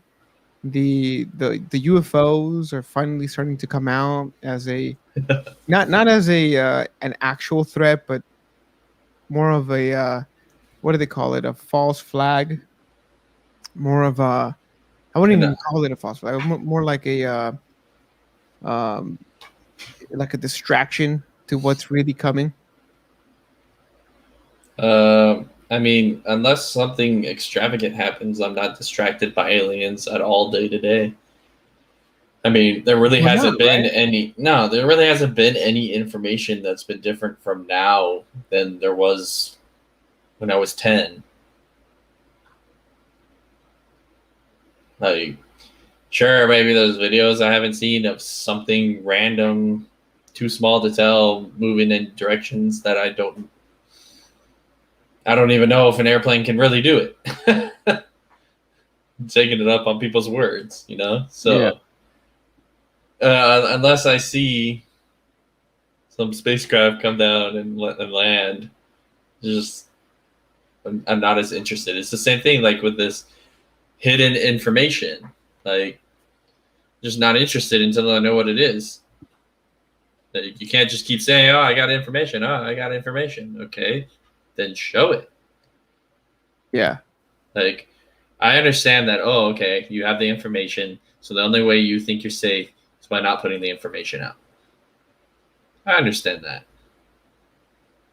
the UFOs are finally starting to come out as a not as a an actual threat, but more of a what do they call it? A false flag. more of a, I wouldn't And even call it a false flag, more um, like a distraction to what's really coming. I mean, unless something extravagant happens, I'm not distracted by aliens at all day to day. I mean, there really We're not, hasn't been right? any. No, there really hasn't been any information that's been different from now than there was when I was 10. Like, sure, maybe those videos I haven't seen of something random, too small to tell, moving in directions that I don't even know if an airplane can really do it. Taking it up on people's words, you know? Yeah. So, unless I see some spacecraft come down and let them land, just I'm not as interested. It's the same thing like with this hidden information. Like, just not interested until I know what it is. Like, you can't just keep saying, "Oh, I got information. Oh, I got information." Okay, then show it. Yeah. Like, I understand that. Oh, okay, you have the information, so the only way you think you're safe is by not putting the information out. I understand that,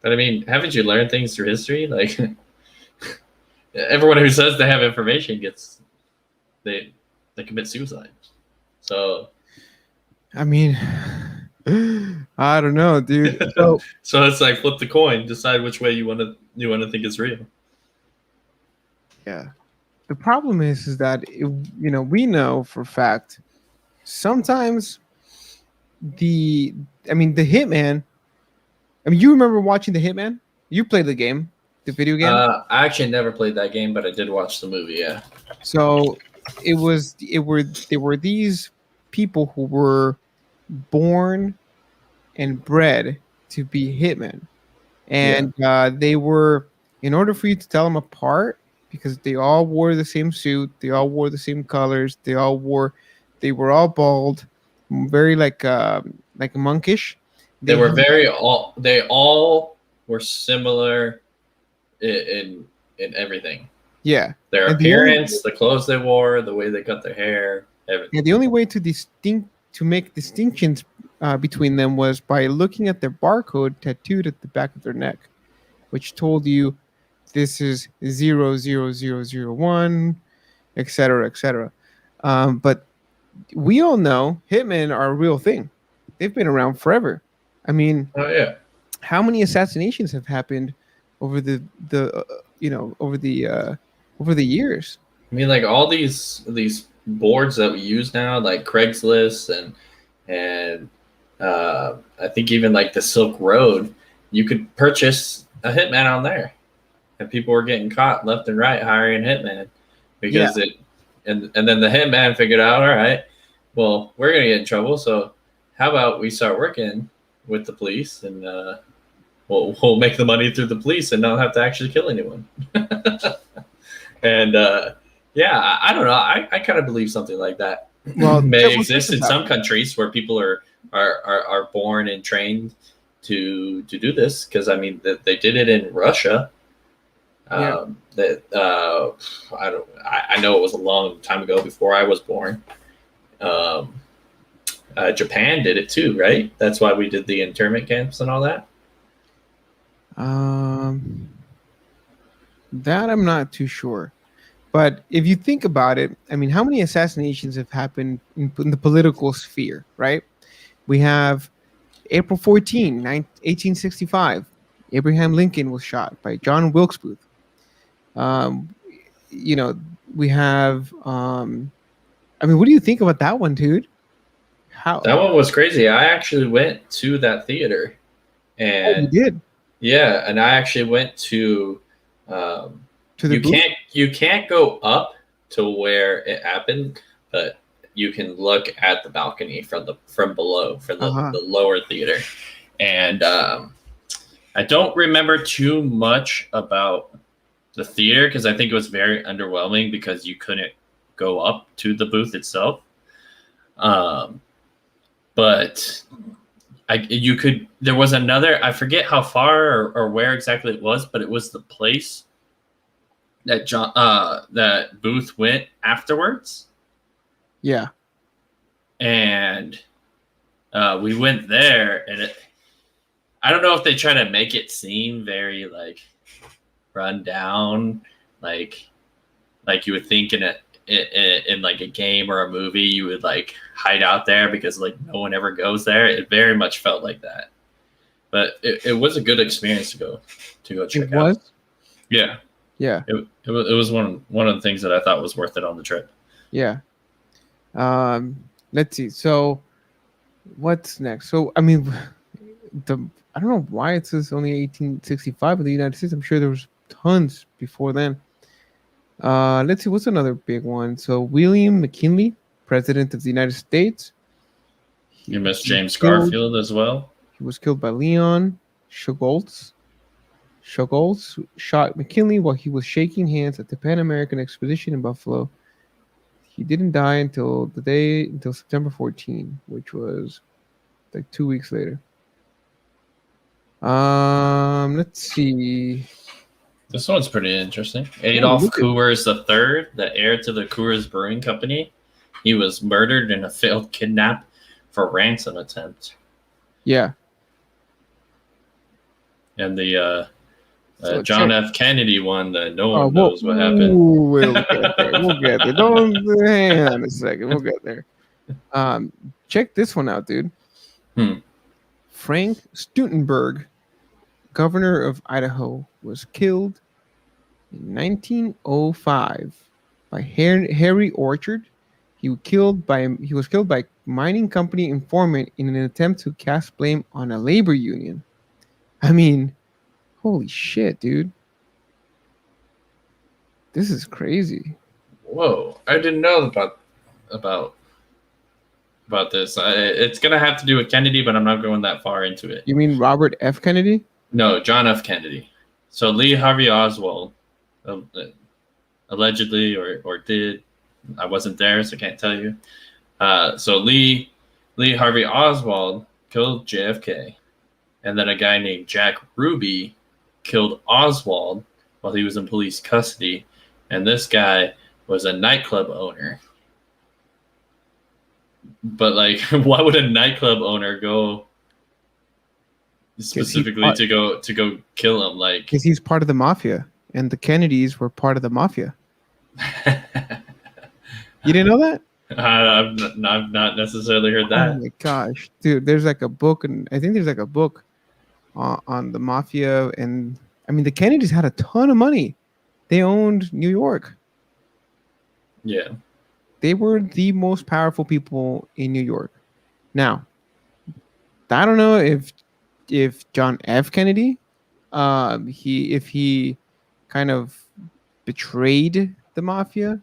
but I mean, haven't you learned things through history? Like, everyone who says they have information gets they they commit suicide. So I mean, I don't know, dude. So so it's like flip the coin, decide which way you want to think is real. yeah, the problem is that we know for a fact sometimes the I mean the Hitman. I mean, you remember watching the Hitman? You played the game, the video game. I actually never played that game, but I did watch the movie. Yeah, So they were these people who were born and bred to be hitmen, yeah. and they were, in order for you to tell them apart, because they all wore the same suit, they all wore the same colors, they were all bald, very like monkish. They They were had, very all. They all were similar in everything. yeah, Their and appearance, the clothes they wore, the way they cut their hair, everything. the only way to make distinctions between them was by looking at their barcode tattooed at the back of their neck, which told you this is 00001, etc., etc. But we all know hitmen are a real thing. They've been around forever. I mean, Oh yeah. how many assassinations have happened over over the years? I mean, like all these boards that we use now, like Craigslist and I think even like the Silk Road, you could purchase a hitman on there, and people were getting caught left and right hiring hitman Yeah, because it and then the hitman figured out, all right, well, we're gonna get in trouble, so how about we start working with the police and we'll make the money through the police and not have to actually kill anyone. And yeah, I don't know. I kind of believe something like that well, may check exist this in out. some countries where people are born and trained to do this. Because I mean, they did it in Russia. Yeah. That I know it was a long time ago before I was born. Um, Japan did it too, right? That's why we did the internment camps and all that. Um, that I'm not too sure. But if you think about it, I mean, how many assassinations have happened in the political sphere, right? We have April 14, 1865. Abraham Lincoln was shot by John Wilkes Booth. Um, you know, we have. I mean, what do you think about that one, dude? That How? one was crazy. I actually went to that theater, Oh, you and did yeah, and I actually went to. Um, to the booth? you can't go up to where it happened, but you can look at the balcony from below from Uh huh. the lower theater, and I don't remember too much about the theater because I think it was very underwhelming because you couldn't go up to the booth itself. Um, but you could. There was another. I forget how far or where exactly it was, but it was the place that Booth went afterwards, Yeah. and we went there, and I don't know if they try to make it seem very like run down, like you would think in like a game or a movie you would like hide out there because like no one ever goes there. It very much felt like that, but it was a good experience to go It check out. was. Yeah, Yeah. it was one of the things that I thought was worth it on the trip. Yeah. Let's see. So what's next? So I mean, I don't know why it says only 1865 in the United States. I'm sure there was tons before then. Let's see. What's another big one? So William McKinley, President of the United States. You missed He James killed. Garfield as well. He was killed by Leon Shogoltz. Shogoltz shot McKinley while he was shaking hands at the Pan American Expedition in Buffalo. He didn't die until September 14, which was like 2 weeks later. Let's see. This one's pretty interesting. Oh, Adolf look at- Coors III, the heir to the Coors Brewing Company, he was murdered in a failed kidnap for ransom attempt. Yeah. And the So John check- F. Kennedy one that no one knows what happened. We'll get there. We'll get there. Don't hang on a second. We'll get there. Check this one out, dude. Frank Stutenberg, governor of Idaho, was killed in 1905 by Harry Orchard. He was killed by mining company informant in an attempt to cast blame on a labor union. I mean, holy shit, dude. This is crazy. Whoa, I didn't know about this. It's gonna have to do with Kennedy, but I'm not going that far into it. You mean Robert F. Kennedy? No, John F. Kennedy. So Lee Harvey Oswald, allegedly or did. I wasn't there, so I can't tell you. So Lee Harvey Oswald killed JFK, and then a guy named Jack Ruby killed Oswald while he was in police custody, and this guy was a nightclub owner. But like, why would a nightclub owner go specifically to go kill him? Like, because he's part of the mafia, and the Kennedys were part of the mafia. You didn't know that? I've not necessarily heard that. Oh my gosh, dude! There's like a book, and I think there's like a book on the mafia, and I mean the Kennedys had a ton of money. They owned New York. Yeah. They were the most powerful people in New York. Now, I don't know if John F. Kennedy, he kind of betrayed the mafia,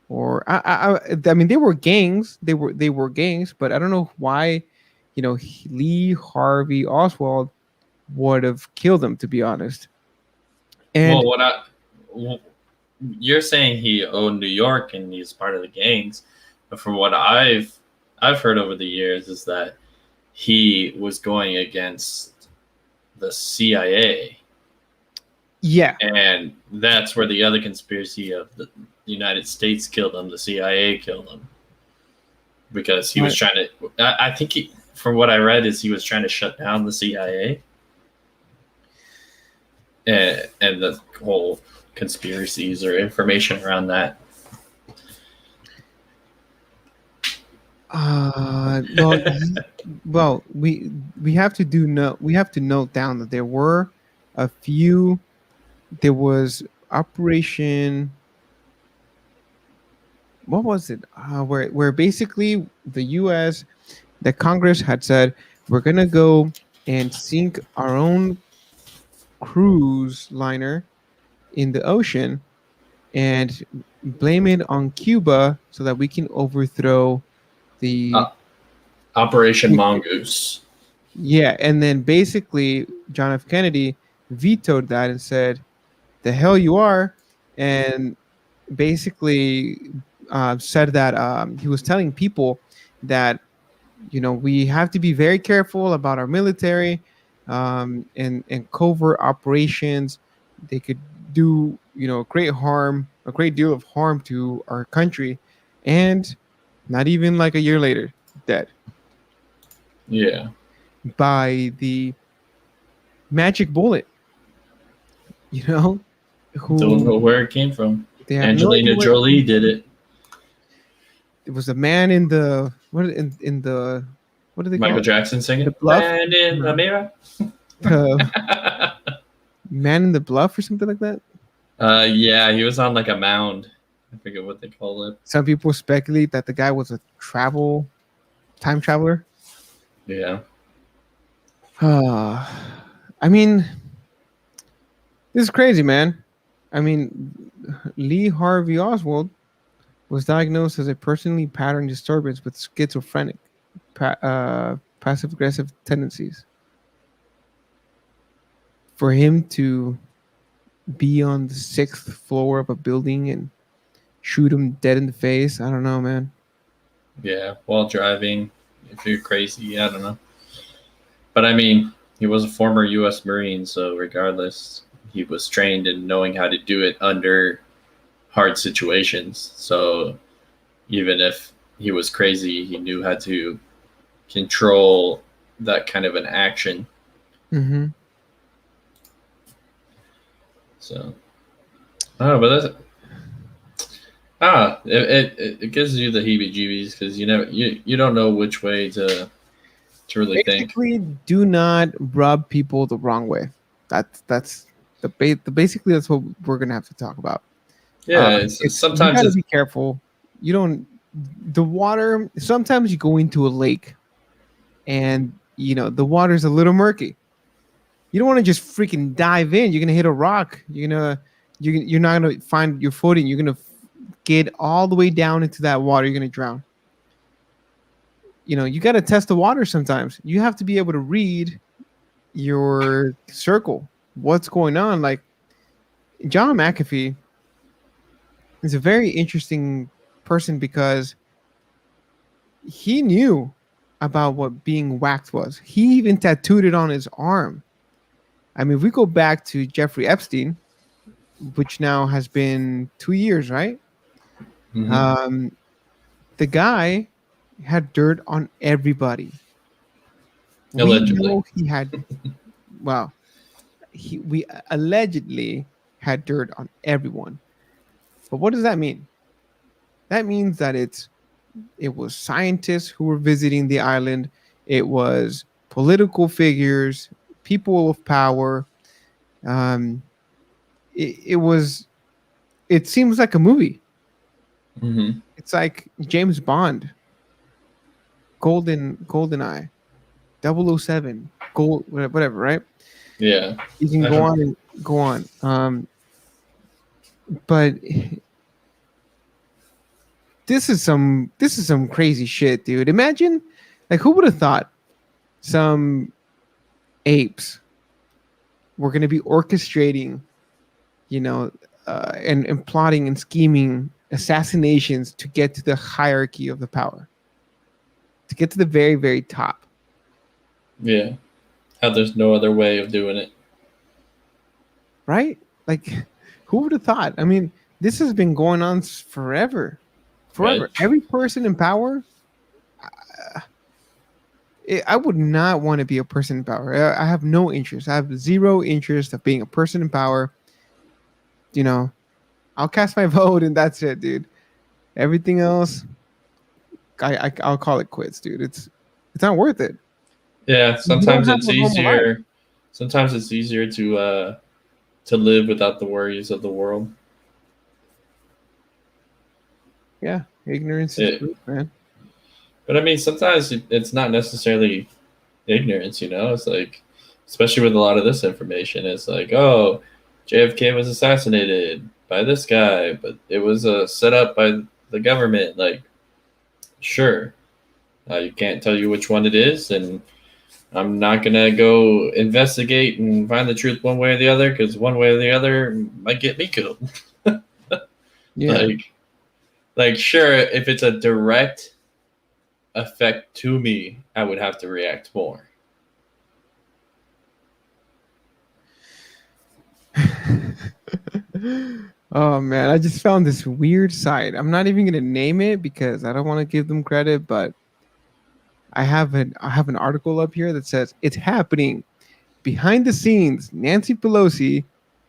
or I mean they were gangs. They were gangs, but I don't know why, Lee Harvey Oswald would have killed them, to be honest. And you're saying he owned New York and he's part of the gangs, but from what I've heard over the years is that he was going against the CIA. Yeah, and that's where the other conspiracy of the United States killed him, the CIA killed him, because he was trying to. I think from what I read, is he was trying to shut down the CIA, and the whole conspiracies or information around that. Well, we have to note down that there were a few. There was Operation. What was it? Where basically the U.S. the Congress had said we're gonna go and sink our own cruise liner in the ocean and blame it on Cuba so that we can overthrow the Operation Mongoose. Yeah, and then basically John F. Kennedy vetoed that and said, "The hell you are," and basically said that he was telling people that we have to be very careful about our military and covert operations. They could do a great deal of harm to our country, and not even like a year later, dead Yeah. by the magic bullet. You know, Don't who know where it came from. they have no idea Angelina where it came Jolie did from. it. It was a man in the in the what do they call Michael it? Jackson The singing bluff. "Man in the No. Mirror." Man in the bluff or something like that. Yeah, he was on like a mound. I forget what they call it. Some people speculate that the guy was a time traveler. Yeah. I mean, this is crazy, man. I mean, Lee Harvey Oswald was diagnosed as a personality pattern disturbance with schizophrenic, passive aggressive tendencies. For him to be on the sixth floor of a building and shoot him dead in the face, I don't know, man. Yeah, while driving, if you're crazy, I don't know. But I mean, he was a former U.S. Marine, so regardless, he was trained in knowing how to do it under hard situations. So even if he was crazy, he knew how to control that kind of an action. Mm-hmm. So, oh, but that's it gives you the heebie-jeebies because you don't know which way to really think. Basically, do not rub people the wrong way. That's basically that's what we're gonna have to talk about. Yeah, it's It's you sometimes got to it's be careful. You don't the water. Sometimes you go into a lake, and the water's a little murky. You don't want to just freaking dive in. You're gonna hit a rock. You're not gonna find your footing. You're gonna get all the way down into that water. You're gonna drown. You got to test the water sometimes. You have to be able to read your circle. What's going on? Like John McAfee is a very interesting person because he knew about what being whacked was. He even tattooed it on his arm. I mean, if we go back to Jeffrey Epstein, which now has been 2 years, right? mhm, Um, the guy had dirt on everybody. We allegedly. know he had, well, we allegedly had dirt on everyone. But what does that mean? That means that it was scientists who were visiting the island. It was political figures, people of power. Um, it was. It seems like a movie. Hmm. It's like James Bond, Golden Eye, 007, Gold, whatever. Right? Yeah, You can I go don't. on and go on. But this is some crazy shit, dude. Imagine, like, who would have thought some apes were going to be orchestrating, and plotting and scheming assassinations to get to the hierarchy of the power, to get to the very, very top, Yeah, how there's no other way of doing it. right? Like, who would have thought? I mean, this has been going on forever, Right? forever. Every person in power, I would not want to be a person in power. I have no interest. I have zero interest of being a person in power. You know, I'll cast my vote and that's it, dude. Everything else, I'll call it quits, dude. It's not worth it. Yeah, You don't sometimes have it's a normal life. easier. Sometimes it's easier to live without the worries of the world. Yeah, ignorance is It, bliss, man. but I mean, sometimes it's not necessarily ignorance. It's like, especially with a lot of this information, it's like, oh, JFK was assassinated by this guy, but it was set up by the government. Like, sure, you can't tell you which one it is, and I'm not gonna go investigate and find the truth one way or the other because one way or the other might get me killed. Yeah. like, sure, if it's a direct effect to me, I would have to react more. Oh man, I just found this weird site. I'm not even gonna name it because I don't want to give them credit, but I have an article up here that says it's happening behind the scenes. Nancy Pelosi,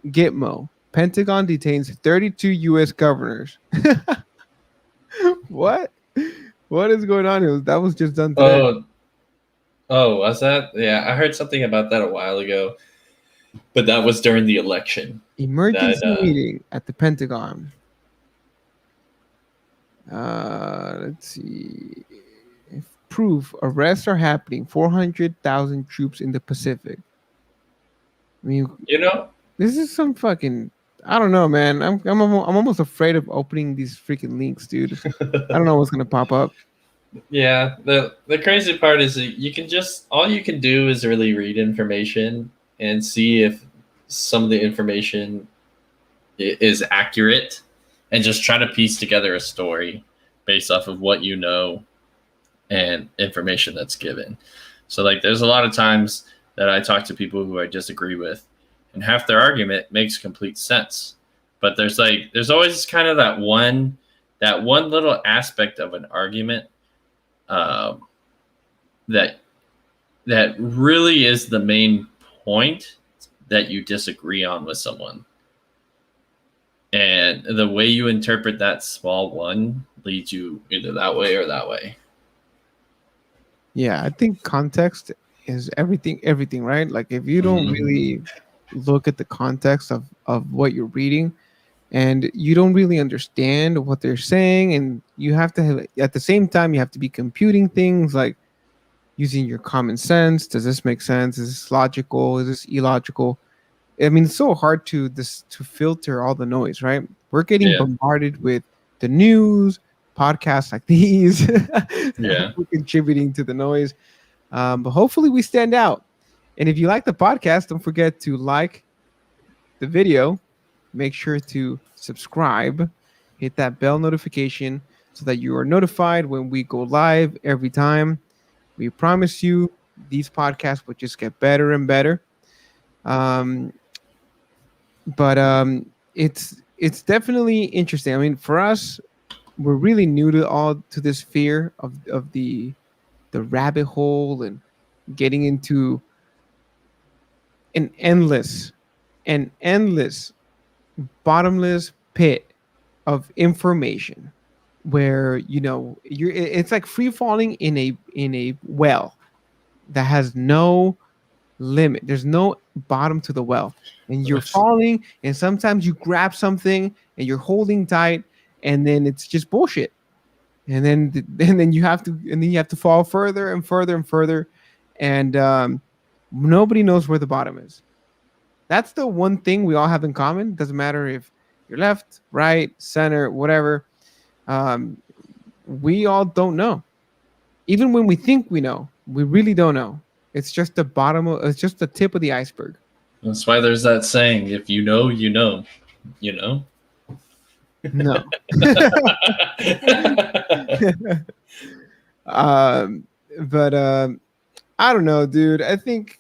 Gitmo, Pentagon detains 32 U.S. governors. What? What is going on? That was just done today. Oh, oh, was that? Yeah, I heard something about that a while ago, but that was during the election. That Emergency meeting at the Pentagon. Let's see. If proof arrests are happening, 400,000 troops in the Pacific. I mean, you know, this is some fucking. I don't know, man. I'm almost afraid of opening these freaking links, dude. I don't know what's gonna pop up. yeah. The crazy part is that you can just all you can do is really read information and see if some of the information is accurate, and just try to piece together a story based off of what you know and information that's given. So like there's a lot of times that I talk to people who I disagree with and half their argument makes complete sense. But there's always kind of that one little aspect of an argument um, that that really is the main point that you disagree on with someone. And the way you interpret that small one leads you either that way or that way. Yeah, I think context is everything. Everything, right? Like if you don't Mm-hmm. really look at the context of what you're reading, and you don't really understand what they're saying, and you have to have at the same time you have to be computing things like using your common sense. Does this make sense? Is this logical? Is this illogical? I mean, it's so hard to filter all the noise, right? We're getting Yeah. bombarded with the news, podcasts like these, Yeah. we're contributing to the noise. But hopefully, we stand out. And if you like the podcast, don't forget to like the video. Make sure to subscribe, hit that bell notification so that you are notified when we go live every time. We promise you these podcasts will just get better and better. Um, but it's definitely interesting. I mean, for us, we're really new to this fear of the rabbit hole and getting into an endless bottomless pit of information where it's like free falling in a well that has no limit. There's no bottom to the well, and you're falling, and sometimes you grab something and you're holding tight, and then it's just bullshit. And then you have to fall further and further and further, and nobody knows where the bottom is. That's the one thing we all have in common. Doesn't matter if you're left, right, center, whatever. Um, we all don't know. Even when we think we know, we really don't know. It's just the bottom. It's just the tip of the iceberg. That's why there's that saying, if you know, you know, you know. No. um, but I don't know, dude. I think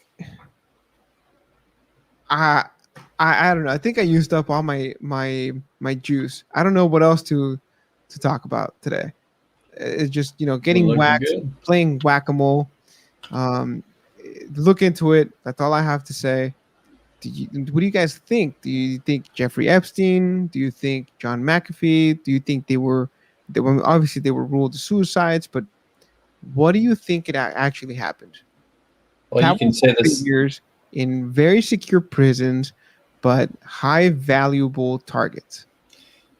I, I don't know. I think I used up all my juice. I don't know what else to talk about today. It's just We're getting looking whacked, good. playing whack a mole. Um, look into it. That's all I have to say. What do you guys think? Do you think Jeffrey Epstein? Do you think John McAfee? Do you think they were obviously they were ruled suicides? But what do you think actually happened? Well, you can Powerful say this. figures in very secure prisons, but high valuable targets.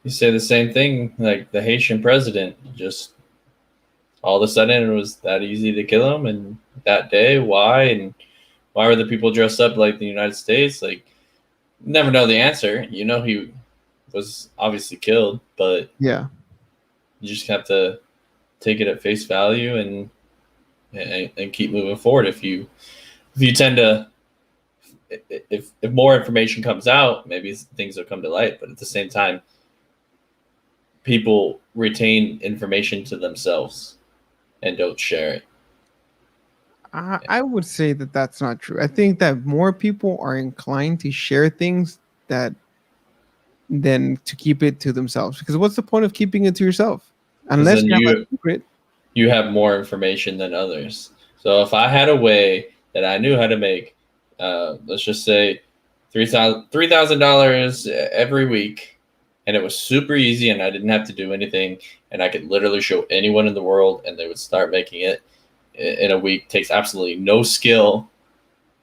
You say the same thing, like the Haitian president. Just all of a sudden, it was that easy to kill him, and that day, why? And why were the people dressed up like the United States? Like, never know the answer. You know, he was obviously killed, but Yeah. you just have to take it at face value and keep moving forward. If you tend to if more information comes out, maybe things will come to light. But at the same time, people retain information to themselves and don't share it. I would say that that's not true. I think that more people are inclined to share things that than to keep it to themselves. Because what's the point of keeping it to yourself? Because Unless then you have a secret. you have more information than others. So if I had a way that I knew how to make, let's just say $3,000 every week, and it was super easy, and I didn't have to do anything, and I could literally show anyone in the world, and they would start making it in a week. Takes absolutely no skill.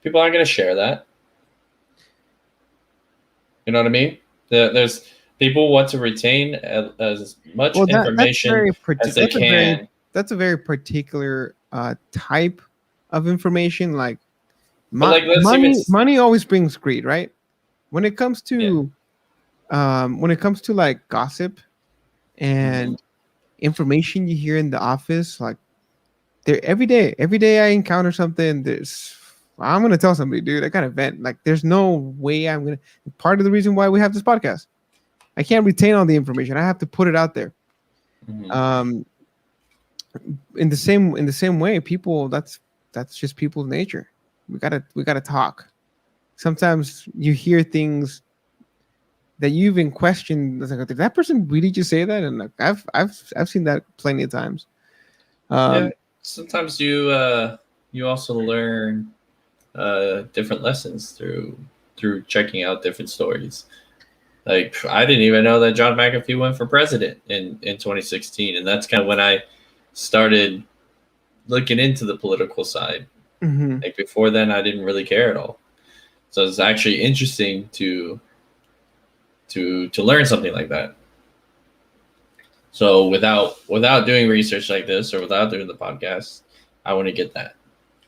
People aren't going to share that. You know what I mean? There's people want to retain as much Well, that's information very as they can. that's a very particular type of information. Like But like, let's even money always brings greed, right? When it comes yeah. to like gossip and information you hear in the office, like there every day I encounter something. I'm gonna tell somebody, dude, I got to vent. Like there's no way I'm gonna. Part of the reason why we have this podcast, I can't retain all the information. I have to put it out there. Mhm. In the same way, people, that's just people's nature. We gotta talk. Sometimes you hear things that you even question. It's like, did that person really just say that? And like, I've seen that plenty of times. Yeah. Sometimes you also learn different lessons through checking out different stories. Like I didn't even know that John McAfee went for president in 2016, and that's kind of when I started looking into the political side. Mhm. Like before then, I didn't really care at all. So it's actually interesting to learn something like that. So without doing research like this or without doing the podcast, I want to get that.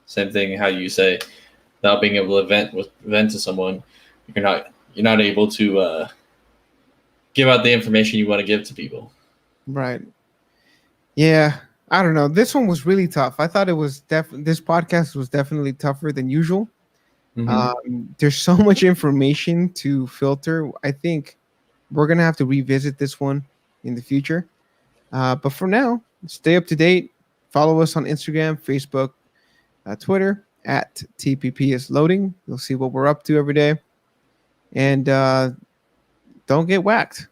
Same thing how you say without being able to vent to someone, you're not able to give out the information you want to give to people. Right. Yeah. I don't know. This one was really tough. I thought it was this podcast was definitely tougher than usual. Mm-hmm. There's so much information to filter. I think we're gonna have to revisit this one in the future. But for now, stay up to date. Follow us on Instagram, Facebook, Twitter at TPP is loading. You'll see what we're up to every day. And don't get whacked.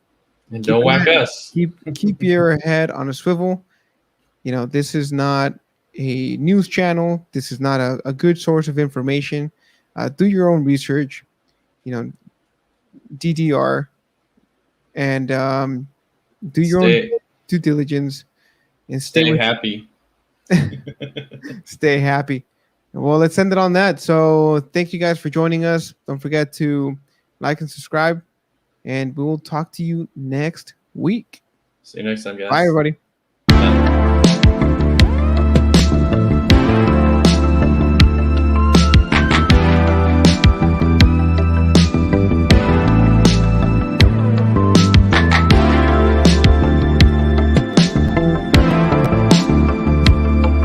And Keep don't your whack head, us. keep your head on a swivel. You know, this is not a news channel. This is not a good source of information. Do your own research. You know, DDR, and do your own Stay due diligence and stay happy. stay happy. Well, let's end it on that. So thank you guys for joining us. Don't forget to like and subscribe, and we will talk to you next week. See you next time, Bye, guys. everybody.